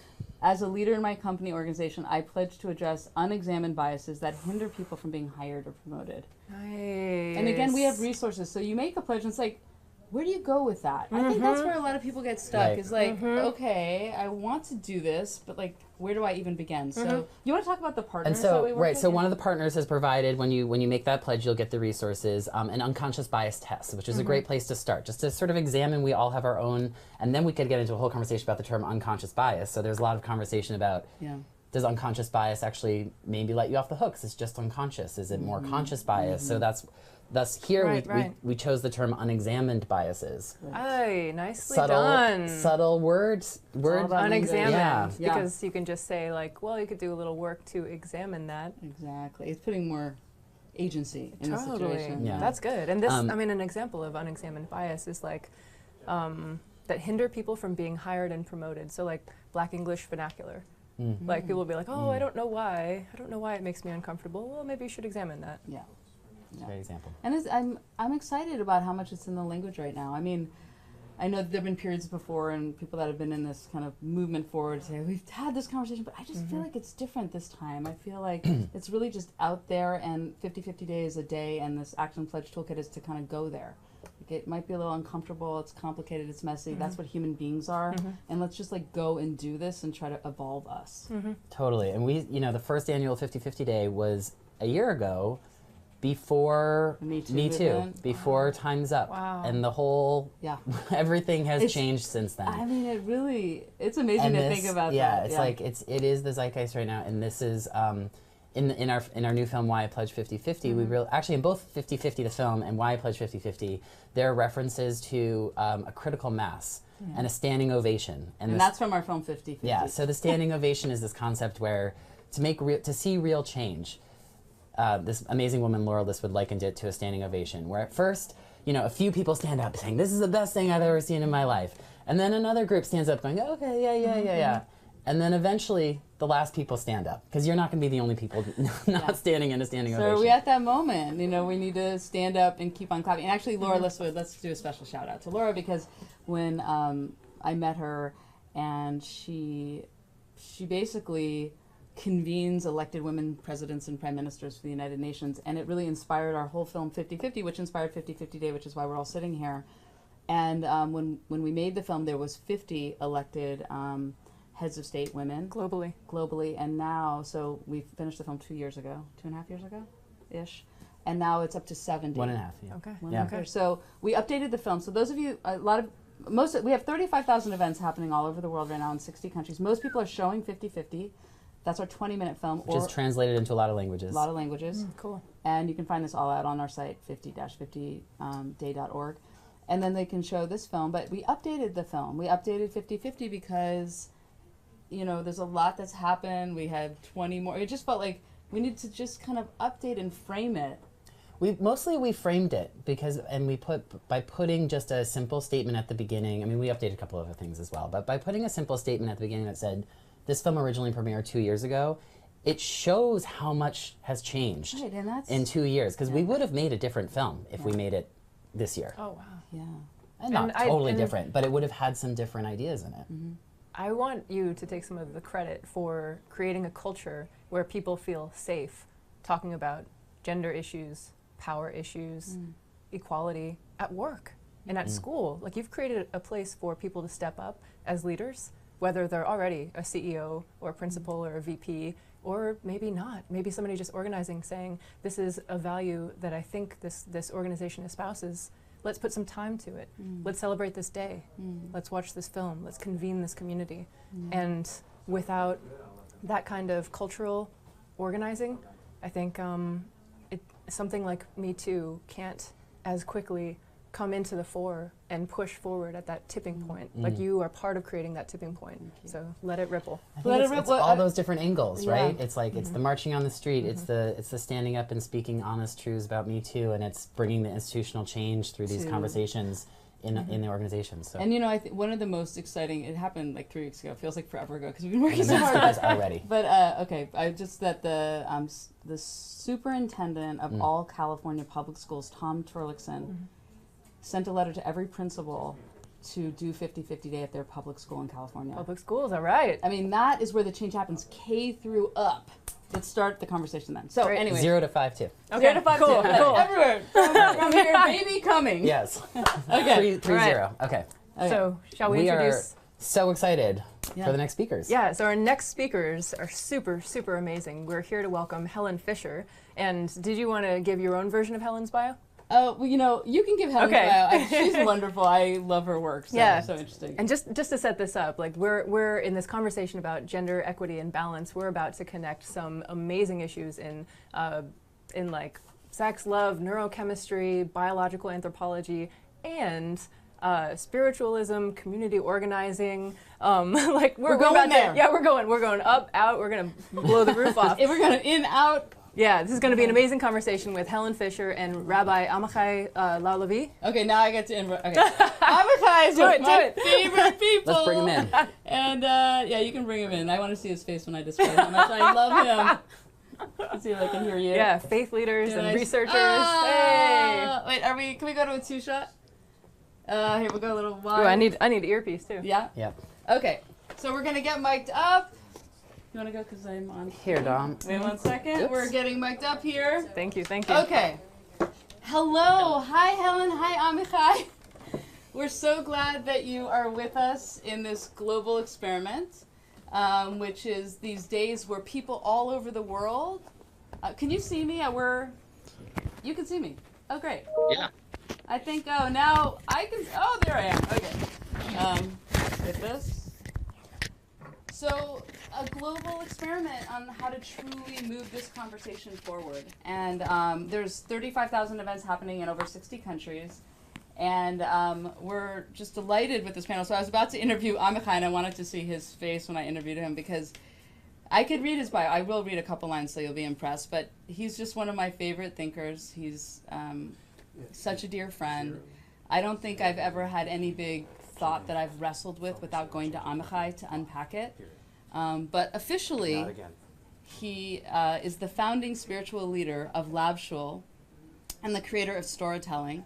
As a leader in my company organization, I pledge to address unexamined biases that hinder people from being hired or promoted. Nice. And again, we have resources. So you make a pledge, and it's like, where do you go with that? I think that's where a lot of people get stuck. Right. Is like, okay, I want to do this, but like, where do I even begin? So you want to talk about the partners? And so, that we work with? so one of the partners has provided, when you make that pledge, you'll get the resources, an unconscious bias test, which is a great place to start, just to sort of examine. We all have our own, and then we could get into a whole conversation about the term unconscious bias. So there's a lot of conversation about, does unconscious bias actually maybe let you off the hook? 'Cause it's just unconscious. Is it more conscious bias? So thus here we chose the term unexamined biases. Hey, nicely done. Subtle words. Unexamined. Yeah. Because you can just say like, well, you could do a little work to examine that. Exactly. It's putting more agency in the situation. Yeah. That's good. And this, I mean, an example of unexamined bias is like that hinder people from being hired and promoted. So like Black English vernacular. Like people will be like, oh, I don't know why. I don't know why it makes me uncomfortable. Well, maybe you should examine that. Yeah. That's a great example. And I'm excited about how much it's in the language right now. I mean, I know there have been periods before and people that have been in this kind of movement forward say, we've had this conversation, but I just feel like it's different this time. I feel like it's really just out there, and 50/50 days a day, and this Action Pledge Toolkit is to kind of go there. Like, it might be a little uncomfortable, it's complicated, it's messy, that's what human beings are, and let's just like go and do this and try to evolve us. Totally. And we, the first annual 50/50 day was a year ago, before Me2, before Time's Up. Wow. And the whole, everything has changed since then. I mean, it's amazing to think about that. It's like, it is the zeitgeist right now, and this is, in our new film, Why I Pledge 50/50, we actually in both 50/50 the film and Why I Pledge 50/50, there are references to a critical mass and a standing ovation. And that's from our film 50/50. Yeah, so the standing ovation is this concept where to see real change, this amazing woman, Laura Listwood, likened it to a standing ovation, where at first, a few people stand up saying, this is the best thing I've ever seen in my life. And then another group stands up going, okay, yeah. And then eventually, the last people stand up, because you're not going to be the only people not standing in a standing ovation. So are we at that moment? We need to stand up and keep on clapping. And actually, Laura Listwood, let's do a special shout out to Laura, because when I met her, and she basically convenes elected women presidents and prime ministers for the United Nations, and it really inspired our whole film 50/50, which inspired 50/50 Day, which is why we're all sitting here. And when we made the film, there was 50 elected heads of state women. Globally. And now, so we finished the film 2.5 years ago-ish. And now it's up to 70. 1.5, yeah. Okay. Okay. So we updated the film. So those of you, we have 35,000 events happening all over the world right now in 60 countries. Most people are showing 50-50. That's our 20-minute film. Which is translated into a lot of languages. Cool. And you can find this all out on our site, 50-50day.org. And then they can show this film. But we updated the film. We updated 50-50 because, you know, there's a lot that's happened. We had 20 more. It just felt like we need to just kind of update and frame it. We framed it because, and we by putting just a simple statement at the beginning. I mean, we updated a couple other things as well, but by putting a simple statement at the beginning that said, this film originally premiered 2 years ago, it shows how much has changed in 2 years. Because we would have made a different film if we made it this year. Oh, wow. Yeah. And not totally different, but it would have had some different ideas in it. Mm-hmm. I want you to take some of the credit for creating a culture where people feel safe talking about gender issues, power issues, equality at work and at school. Like, you've created a place for people to step up as leaders, whether they're already a CEO or a principal or a VP, or maybe not. Maybe somebody just organizing, saying, this is a value that I think this organization espouses. Let's put some time to it. Let's celebrate this day. Let's watch this film. Let's convene this community. And without that kind of cultural organizing, I think something like Me2 can't as quickly come into the fore and push forward at that tipping point. Like, you are part of creating that tipping point. So let it ripple. I think it's all those different angles, right? It's like, it's the marching on the street, it's the standing up and speaking honest truths about Me Too, and it's bringing the institutional change through these conversations in the organization. So. And you know, I think one of the most exciting, it happened like 3 weeks ago, feels like forever ago because we've been working so hard already. But okay, that the superintendent of all California public schools, Tom Turlickson, sent a letter to every principal to do 50-50 day at their public school in California. Public schools, all right. I mean, that is where the change happens, K through up. Let's start the conversation then. So anyway. 0 to 5 too. Okay. 0 to 5 cool. too. Cool. Everywhere. From here, baby coming. Yes. Okay. 3-0. Okay. So shall we introduce? Are so excited for the next speakers. Yeah, so our next speakers are super, super amazing. We're here to welcome Helen Fisher. And did you want to give your own version of Helen's bio? Well, you know, you can give Helen's bio. She's wonderful. I love her work. So, so interesting. And just to set this up, like, we're in this conversation about gender equity and balance. We're about to connect some amazing issues in like sex, love, neurochemistry, biological anthropology, and spiritualism, community organizing. Like, we're going there. Yeah, we're going up, out. We're gonna blow the roof off. We're gonna in, out. Yeah, this is going to be an amazing conversation with Helen Fisher and Rabbi Amichai Lau-Levi. Okay, now I get to invite. Okay, Amichai is one of my favorite people. Let's bring him in. And yeah, you can bring him in. I want to see his face when I describe how much I love him. Let's see if I can hear you. Yeah, faith leaders and researchers. Hey. Wait, can we go to a 2-shot? Here, we'll go a little wide. Ooh, I need earpiece too. Yeah? Yep. Okay, so we're going to get mic'd up. You want to go because I'm on? Here, Dom. Wait 1 second. Oops. We're getting mic'd up here. Thank you. Okay. Hello. Hi, Helen. Hi, Amichai. We're so glad that you are with us in this global experiment, which is these days where people all over the world. Can you see me? You can see me. Oh, great. Yeah. I think. Oh, now I can. Oh, there I am. Okay. With this. So, a global experiment on how to truly move this conversation forward. And there's 35,000 events happening in over 60 countries. And we're just delighted with this panel. So I was about to interview Amichai, and I wanted to see his face when I interviewed him because I could read his bio. I will read a couple lines so you'll be impressed. But he's just one of my favorite thinkers. He's such a dear friend. I don't think I've ever had any big thought that I've wrestled with without going to Amichai to unpack it. But officially, he is the founding spiritual leader of Lab Shul and the creator of Storytelling.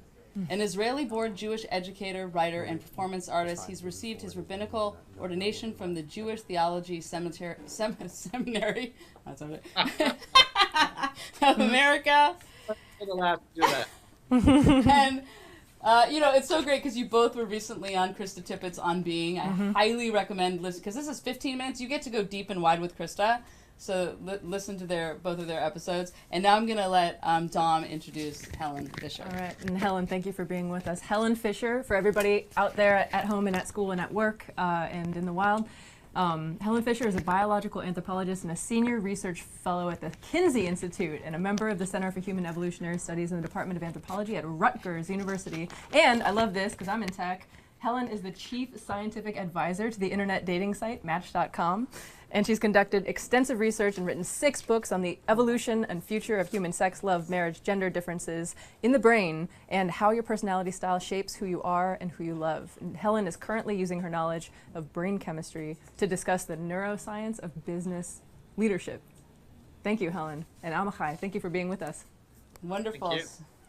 An Israeli-born Jewish educator, writer, and performance artist, he's received his rabbinical ordination from the Jewish Theology Seminary that's of America. We're allowed to do that. And It's so great because you both were recently on Krista Tippett's On Being. I highly recommend listening because this is 15 minutes. You get to go deep and wide with Krista. So listen to both of their episodes. And now I'm going to let Dom introduce Helen Fisher. All right. And Helen, thank you for being with us. Helen Fisher, for everybody out there at home and at school and at work and in the wild. Helen Fisher is a biological anthropologist and a senior research fellow at the Kinsey Institute and a member of the Center for Human Evolutionary Studies in the Department of Anthropology at Rutgers University. And I love this because I'm in tech. Helen is the chief scientific advisor to the internet dating site Match.com. And she's conducted extensive research and written 6 books on the evolution and future of human sex, love, marriage, gender differences in the brain, and how your personality style shapes who you are and who you love. And Helen is currently using her knowledge of brain chemistry to discuss the neuroscience of business leadership. Thank you, Helen. And Amichai, thank you for being with us. Wonderful.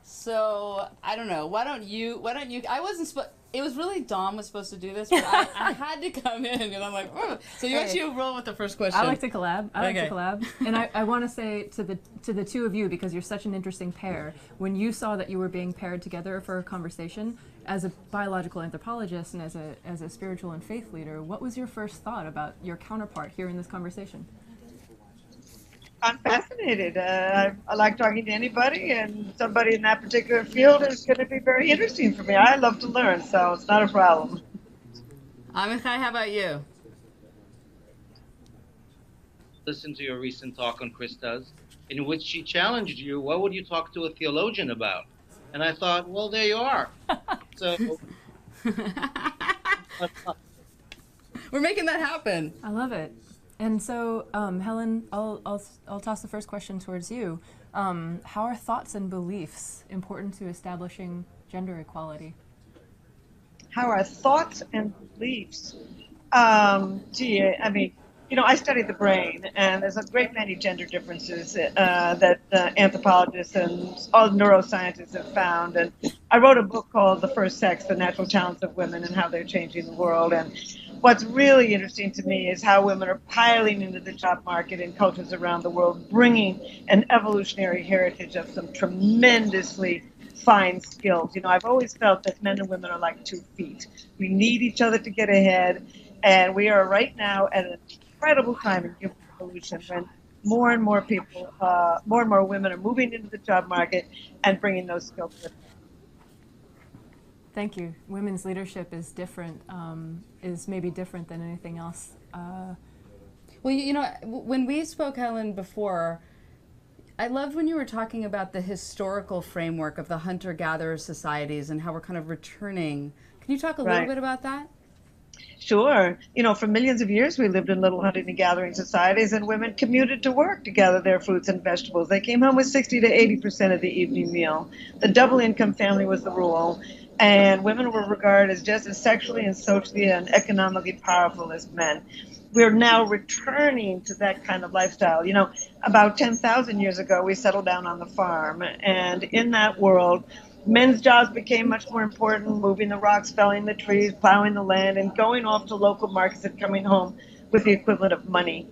So, I don't know. Why don't you, I wasn't it was really Dom was supposed to do this, but I had to come in, and I'm like, oh. So why don't you roll with the first question? I like to collab. And I want to say to the two of you, because you're such an interesting pair, when you saw that you were being paired together for a conversation, as a biological anthropologist and as a spiritual and faith leader, what was your first thought about your counterpart here in this conversation? I'm fascinated. I like talking to anybody, and somebody in that particular field is going to be very interesting for me. I love to learn, so it's not a problem. Amichai, how about you? Listen to your recent talk on Krista's, in which she challenged you, what would you talk to a theologian about? And I thought, well, there you are. So we're making that happen. I love it. And so, Helen, I'll toss the first question towards you. How are thoughts and beliefs important to establishing gender equality? How are thoughts and beliefs? I study the brain, and there's a great many gender differences that anthropologists and all neuroscientists have found. And I wrote a book called The First Sex, The Natural Talents of Women and How They're Changing the World. And what's really interesting to me is how women are piling into the job market in cultures around the world, bringing an evolutionary heritage of some tremendously fine skills. I've always felt that men and women are like 2 feet. We need each other to get ahead, and we are right now at an incredible time in human evolution when more and more people, more and more women are moving into the job market and bringing those skills with them. Thank you. Women's leadership is different, is maybe different than anything else. Well, when we spoke, Helen, before, I loved when you were talking about the historical framework of the hunter-gatherer societies and how we're kind of returning. Can you talk a little bit about that? Sure. For millions of years, we lived in little hunting and gathering societies, and women commuted to work to gather their fruits and vegetables. They came home with 60 to 80% of the evening meal. The double income family was the rule, and women were regarded as just as sexually and socially and economically powerful as men. We're now returning to that kind of lifestyle. About 10,000 years ago, we settled down on the farm, and in that world, men's jobs became much more important, moving the rocks, felling the trees, plowing the land, and going off to local markets and coming home with the equivalent of money.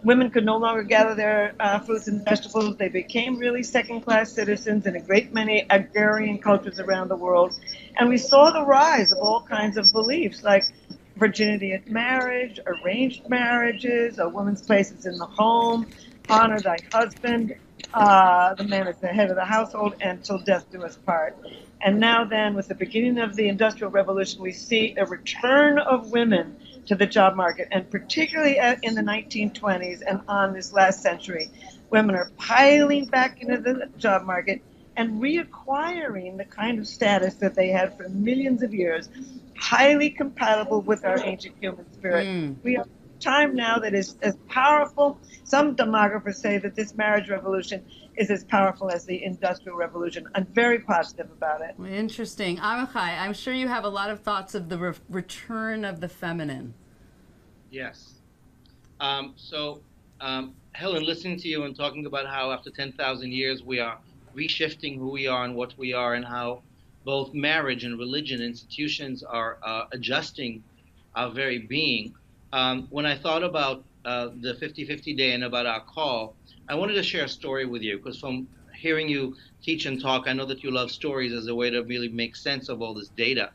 Women could no longer gather their fruits and vegetables. They became really second-class citizens in a great many agrarian cultures around the world. And we saw the rise of all kinds of beliefs like virginity at marriage, arranged marriages, a woman's place is in the home, honor thy husband, the man is the head of the household, and till death do us part. And now then, with the beginning of the Industrial Revolution, we see a return of women to the job market, and particularly in the 1920s and on this last century, women are piling back into the job market and reacquiring the kind of status that they had for millions of years, highly compatible with our ancient human spirit. We have time now that is as powerful. Some demographers say that this marriage revolution is as powerful as the Industrial Revolution. I'm very positive about it. Interesting. Amichai, I'm sure you have a lot of thoughts of the return of the feminine. Yes. Helen, listening to you and talking about how after 10,000 years we are reshifting who we are and what we are, and how both marriage and religion institutions are adjusting our very being. When I thought about the 50-50 day and about our call, I wanted to share a story with you, because from hearing you teach and talk, I know that you love stories as a way to really make sense of all this data.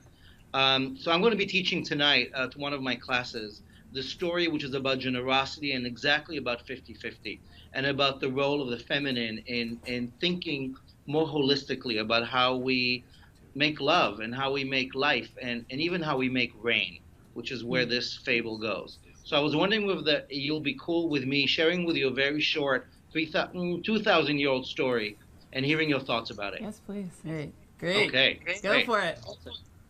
So I'm going to be teaching tonight to one of my classes the story which is about generosity and exactly about 50-50 and about the role of the feminine in thinking more holistically about how we make love and how we make life and even how we make rain, which is where this fable goes. So I was wondering if you'll be cool with me sharing with you a very short 2,000-year-old story and hearing your thoughts about it. Yes, please. Great. Okay. Go great. for it.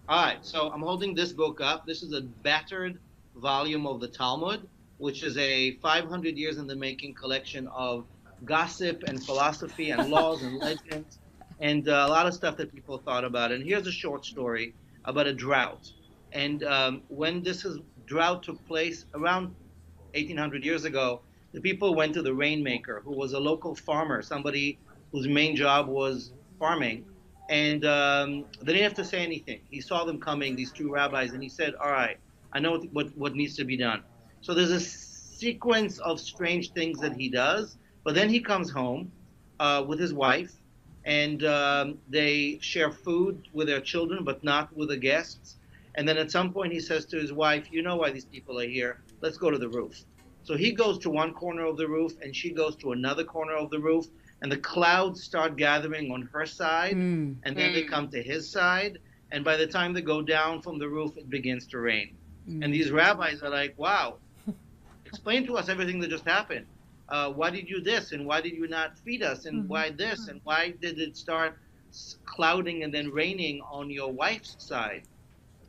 All right. So I'm holding this book up. This is a battered volume of the Talmud, which is a 500 years in the making collection of gossip and philosophy and laws and legends and a lot of stuff that people thought about. And here's a short story about a drought. And when drought took place around 1800 years ago, the people went to the rainmaker, who was a local farmer, somebody whose main job was farming. And they didn't have to say anything. He saw them coming, these two rabbis, and he said, all right, I know what needs to be done. So there's a sequence of strange things that he does, but then he comes home with his wife, and they share food with their children, but not with the guests. And then at some point he says to his wife, you know why these people are here, let's go to the roof. So he goes to one corner of the roof, and she goes to another corner of the roof, and the clouds start gathering on her side, and then they come to his side, and by the time they go down from the roof, it begins to rain. And these rabbis are like, wow, explain to us everything that just happened. Why did you do this, and why did you not feed us, and why this, and why did it start clouding and then raining on your wife's side?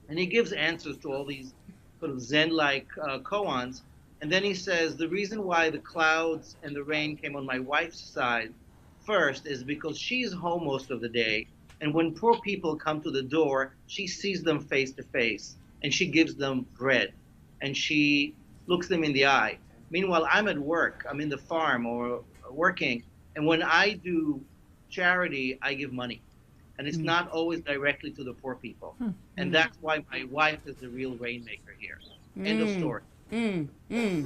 And he gives answers to all these sort of Zen-like koans. And then he says, the reason why the clouds and the rain came on my wife's side first is because she's home most of the day. And when poor people come to the door, she sees them face to face, and she gives them bread, and she looks them in the eye. Meanwhile, I'm at work, I'm in the farm or working, and when I do charity, I give money. And it's not always directly to the poor people. And that's why my wife is the real rainmaker here. End of story.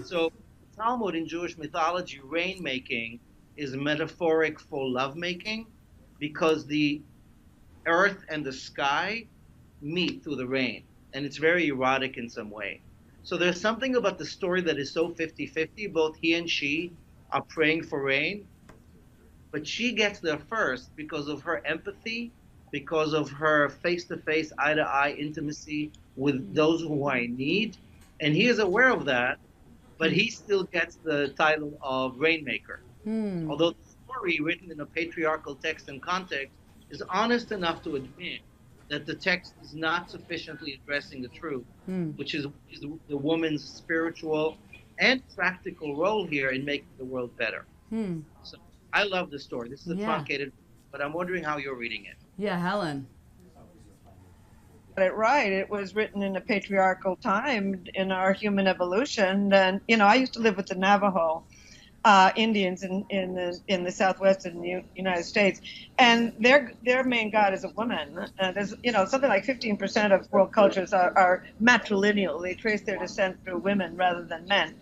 So Talmud in Jewish mythology, rainmaking is metaphoric for lovemaking, because the earth and the sky meet through the rain, and it's very erotic in some way. So there's something about the story that is so 50-50. Both he and she are praying for rain, but she gets there first because of her empathy, because of her face-to-face, eye-to-eye intimacy with those who are in need. And he is aware of that, but he still gets the title of rainmaker. Although the story, written in a patriarchal text and context, is honest enough to admit that the text is not sufficiently addressing the truth, which is the woman's spiritual and practical role here in making the world better. So I love the story. This is a truncated, but I'm wondering how you're reading it. Yeah, Helen. It right. It was written in a patriarchal time in our human evolution. And, you know, I used to live with the Navajo Indians in the Southwestern United States, and their main god is a woman. There's, you know, something like 15% of world cultures are matrilineal. They trace their descent through women rather than men.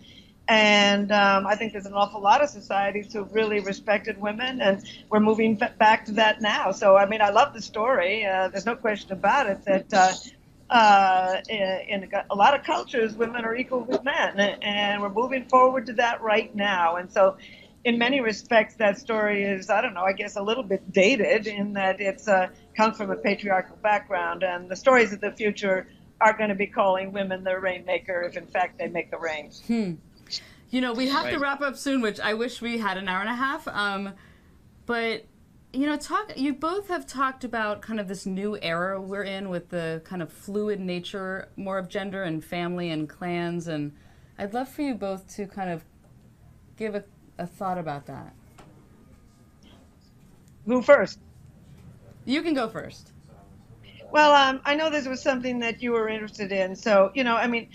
And I think there's an awful lot of societies who really respected women, and we're moving back to that now. So, I mean, I love the story. There's no question about it that in a lot of cultures, women are equal with men, and we're moving forward to that right now. And so, in many respects, that story is, I don't know, I guess a little bit dated in that it's comes from a patriarchal background, and the stories of the future are going to be calling women the rainmaker if, in fact, they make the rain. You know, we have to wrap up soon, which I wish we had an hour and a half. But, you know, you both have talked about kind of this new era we're in with the kind of fluid nature, more of gender and family and clans. And I'd love for you both to kind of give a thought about that. Who first? You can go first. Well, I know this was something that you were interested in. So, you know, I mean,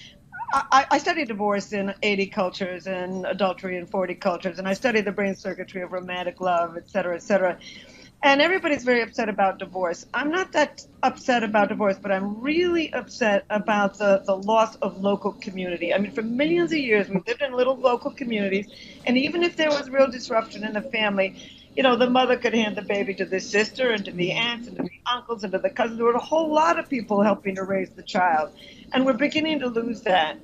I studied divorce in 80 cultures and adultery in 40 cultures, and I studied the brain circuitry of romantic love, et cetera, et cetera. And everybody's very upset about divorce. I'm not that upset about divorce, but I'm really upset about the loss of local community. I mean, for millions of years, we lived in little local communities, and even if there was real disruption in the family, the mother could hand the baby to the sister and to the aunts and to the uncles and to the cousins. There were a whole lot of people helping to raise the child. And we're beginning to lose that,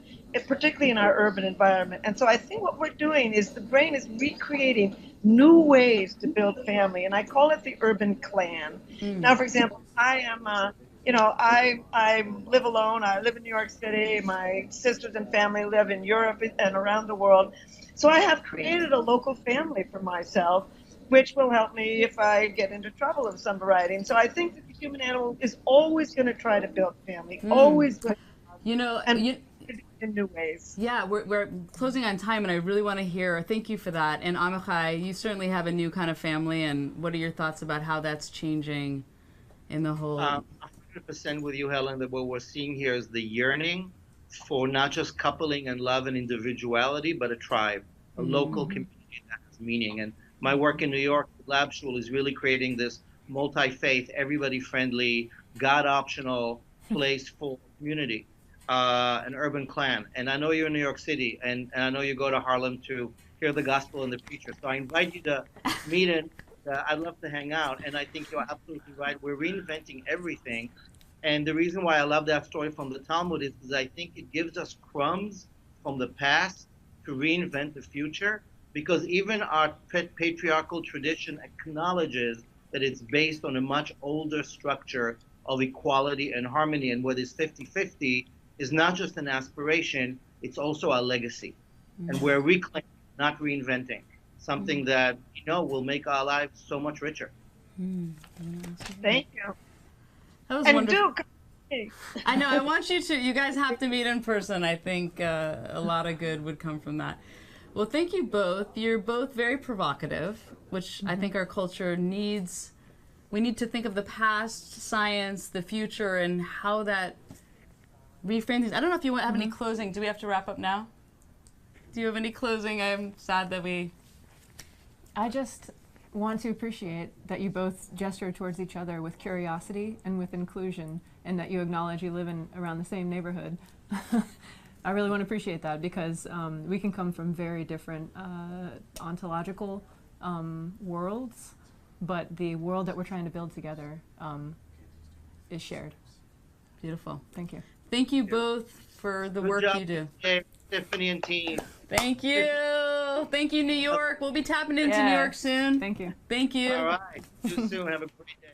particularly in our urban environment. And so I think what we're doing is the brain is recreating new ways to build family. And I call it the urban clan. Now, for example, I am, I live alone. I live in New York City. My sisters and family live in Europe and around the world. So I have created a local family for myself, which will help me if I get into trouble of some variety. And so I think that the human animal is always going to try to build family, always going to, in new ways. Yeah, we're closing on time, and I really want to hear, thank you for that. And Amichai, you certainly have a new kind of family, and what are your thoughts about how that's changing in the whole... 100% with you, Helen, that what we're seeing here is the yearning for not just coupling and love and individuality, but a tribe, a local community that has meaning. And my work in New York, Lab Shul, is really creating this multi-faith, everybody-friendly, God-optional place for community, an urban clan. And I know you're in New York City, and I know you go to Harlem to hear the gospel and the preacher. So I invite you to meet in. I'd love to hang out, and I think you're absolutely right. We're reinventing everything, and the reason why I love that story from the Talmud is because I think it gives us crumbs from the past to reinvent the future, because even our patriarchal tradition acknowledges that it's based on a much older structure of equality and harmony, and what is 50-50 is not just an aspiration, it's also our legacy. And we're reclaiming, not reinventing, something that will make our lives so much richer. Thank you. That was and wonderful. I know. I want you to. You guys have to meet in person. I think a lot of good would come from that. Well, thank you both. You're both very provocative, which I think our culture needs. We need to think of the past, science, the future, and how that reframe things. I don't know if you have any closing. Do we have to wrap up now? Do you have any closing? I'm sad that we... I just want to appreciate that you both gesture towards each other with curiosity and with inclusion, and that you acknowledge you live in around the same neighborhood. I really want to appreciate that, because we can come from very different ontological worlds, but the world that we're trying to build together is shared. Beautiful. Thank you. Thank you both for the work you do. Tiffany and team. Thank you. Thank you, New York. We'll be tapping into New York soon. Thank you. Thank you. All right. See you soon. Have a great day.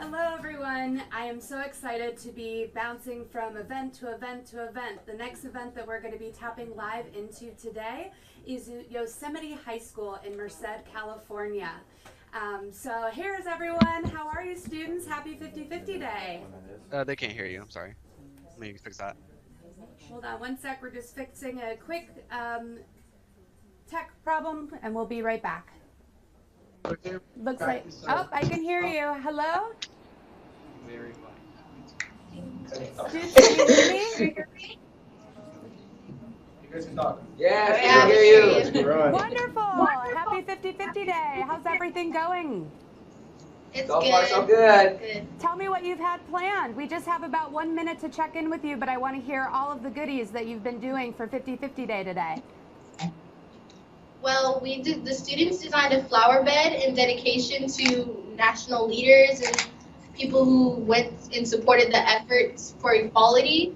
Hello everyone, I am so excited to be bouncing from event to event to event. The next event that we're going to be tapping live into today is Yosemite High School in Merced, California. So here's everyone. How are you students? Happy 50-50 Day. They can't hear you, I'm sorry. Let me fix that. Hold on one sec, we're just fixing a quick tech problem, and we'll be right back. Looks like, oh, I can hear you. Hello? Students, can you hear me? You guys can talk. Yes, we can hear you. Wonderful. Happy 50/50 Day. How's everything going? It's so far, so good. Tell me what you've had planned. We just have about 1 minute to check in with you, but I want to hear all of the goodies that you've been doing for 50/50 Day today. Well, the students designed a flower bed in dedication to national leaders and people who went and supported the efforts for equality.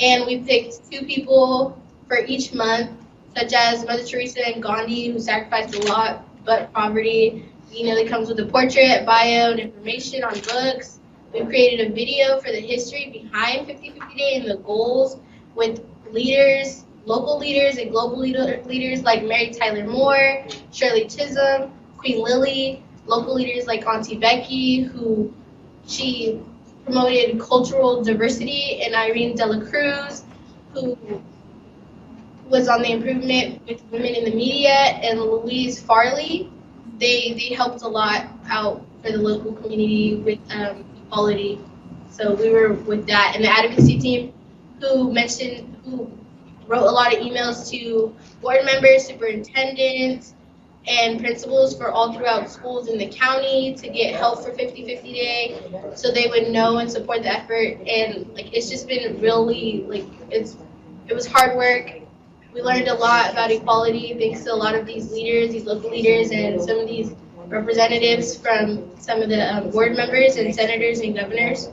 And we picked 2 people for each month, such as Mother Teresa and Gandhi, who sacrificed a lot but poverty. You know, it comes with a portrait, bio, and information on books. We created a video for the history behind 50/50 Day and the goals with leaders, local leaders and global leaders like Mary Tyler Moore, Shirley Chisholm, Queen Lily, local leaders like Auntie Becky, who she promoted cultural diversity, and Irene De La Cruz, who was on the improvement with women in the media, and Louise Farley. They helped a lot out for the local community with equality. So we were with that, and the advocacy team who wrote a lot of emails to board members, superintendents, and principals for all throughout schools in the county to get help for 50/50 Day, so they would know and support the effort. And like, it's just been really like it was hard work. We learned a lot about equality thanks to a lot of these leaders, these local leaders, and some of these representatives from some of the board members and senators and governors.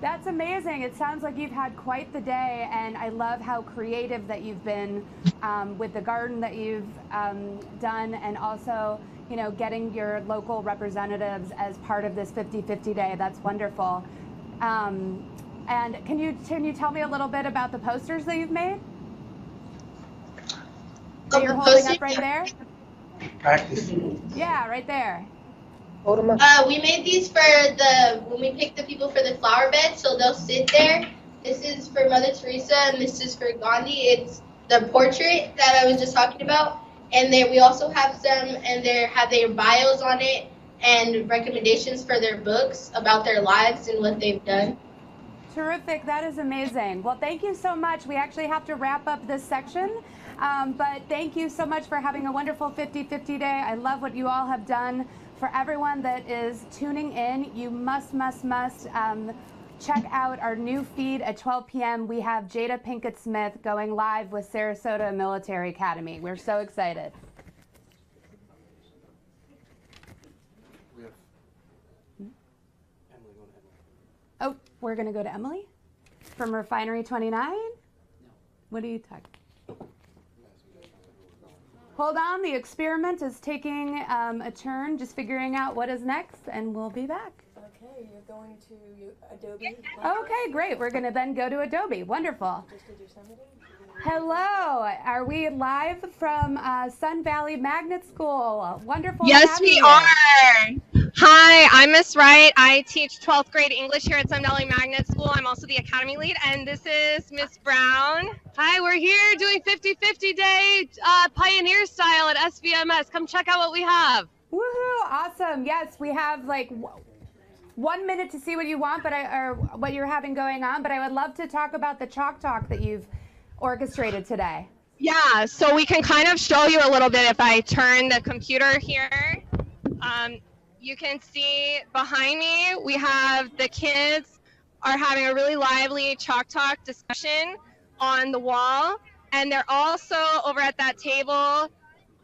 That's amazing. It sounds like you've had quite the day, and I love how creative that you've been with the garden that you've done, and also, you know, getting your local representatives as part of this 50/50 Day. That's wonderful. And can you tell me a little bit about the posters that you've made? That you're holding up right there? Practice. Yeah, right there. We made these for when we picked the people for the flower bed, so they'll sit there. This is for Mother Teresa, and this is for Gandhi. It's the portrait that I was just talking about. And we also have some, and they have their bios on it and recommendations for their books about their lives and what they've done. Terrific. That is amazing. Well, thank you so much. We actually have to wrap up this section, but thank you so much for having a wonderful 50/50 Day. I love what you all have done. For everyone that is tuning in, you must check out our new feed at 12 p.m. We have Jada Pinkett Smith going live with Sarasota Military Academy. We're so excited. Oh, we're going to go to Emily from Refinery 29? No. What are you talking? Hold on, the experiment is taking a turn, just figuring out what is next, and we'll be back. Okay, you're going to Adobe. Okay, great. We're going to then go to Adobe. Wonderful. Hello. Are we live from Sun Valley Magnet School? Wonderful. Yes, we are. Hi, I'm Miss Wright. I teach 12th grade English here at Sun Valley Magnet School. I'm also the Academy Lead, and this is Miss Brown. Hi, we're here doing 50/50 Day Pioneer Style at SVMS. Come check out what we have. Woohoo! Awesome. Yes, we have like 1 minute to see what you want, or what you're having going on. But I would love to talk about the Chalk Talk that you've orchestrated today. Yeah, so we can kind of show you a little bit if I turn the computer here. You can see behind me, we have the kids are having a really lively Chalk Talk discussion on the wall. And they're also over at that table,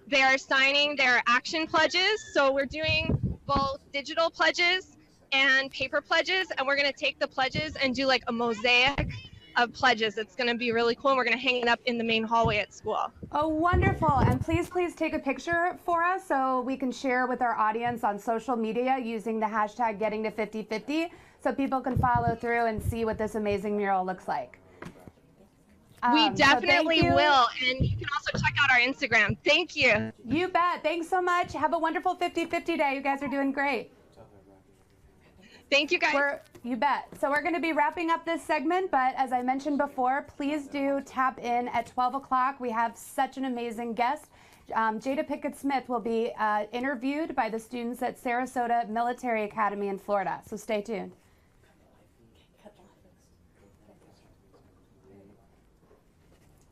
they're signing their action pledges. So we're doing both digital pledges and paper pledges. And we're gonna take the pledges and do like a mosaic of pledges. It's going to be really cool, and we're going to hang it up in the main hallway at school. Oh, wonderful. And please take a picture for us so we can share with our audience on social media using the hashtag #getting25050 so people can follow through and see what this amazing mural looks like. We definitely will, and you can also check out our Instagram. Thank you. You bet. Thanks so much. Have a wonderful 50/50 Day. You guys are doing great. Thank you, guys. You bet. So we're going to be wrapping up this segment, but as I mentioned before, please do tap in at 12 o'clock. We have such an amazing guest. Jada Pickett-Smith will be interviewed by the students at Sarasota Military Academy in Florida, so stay tuned.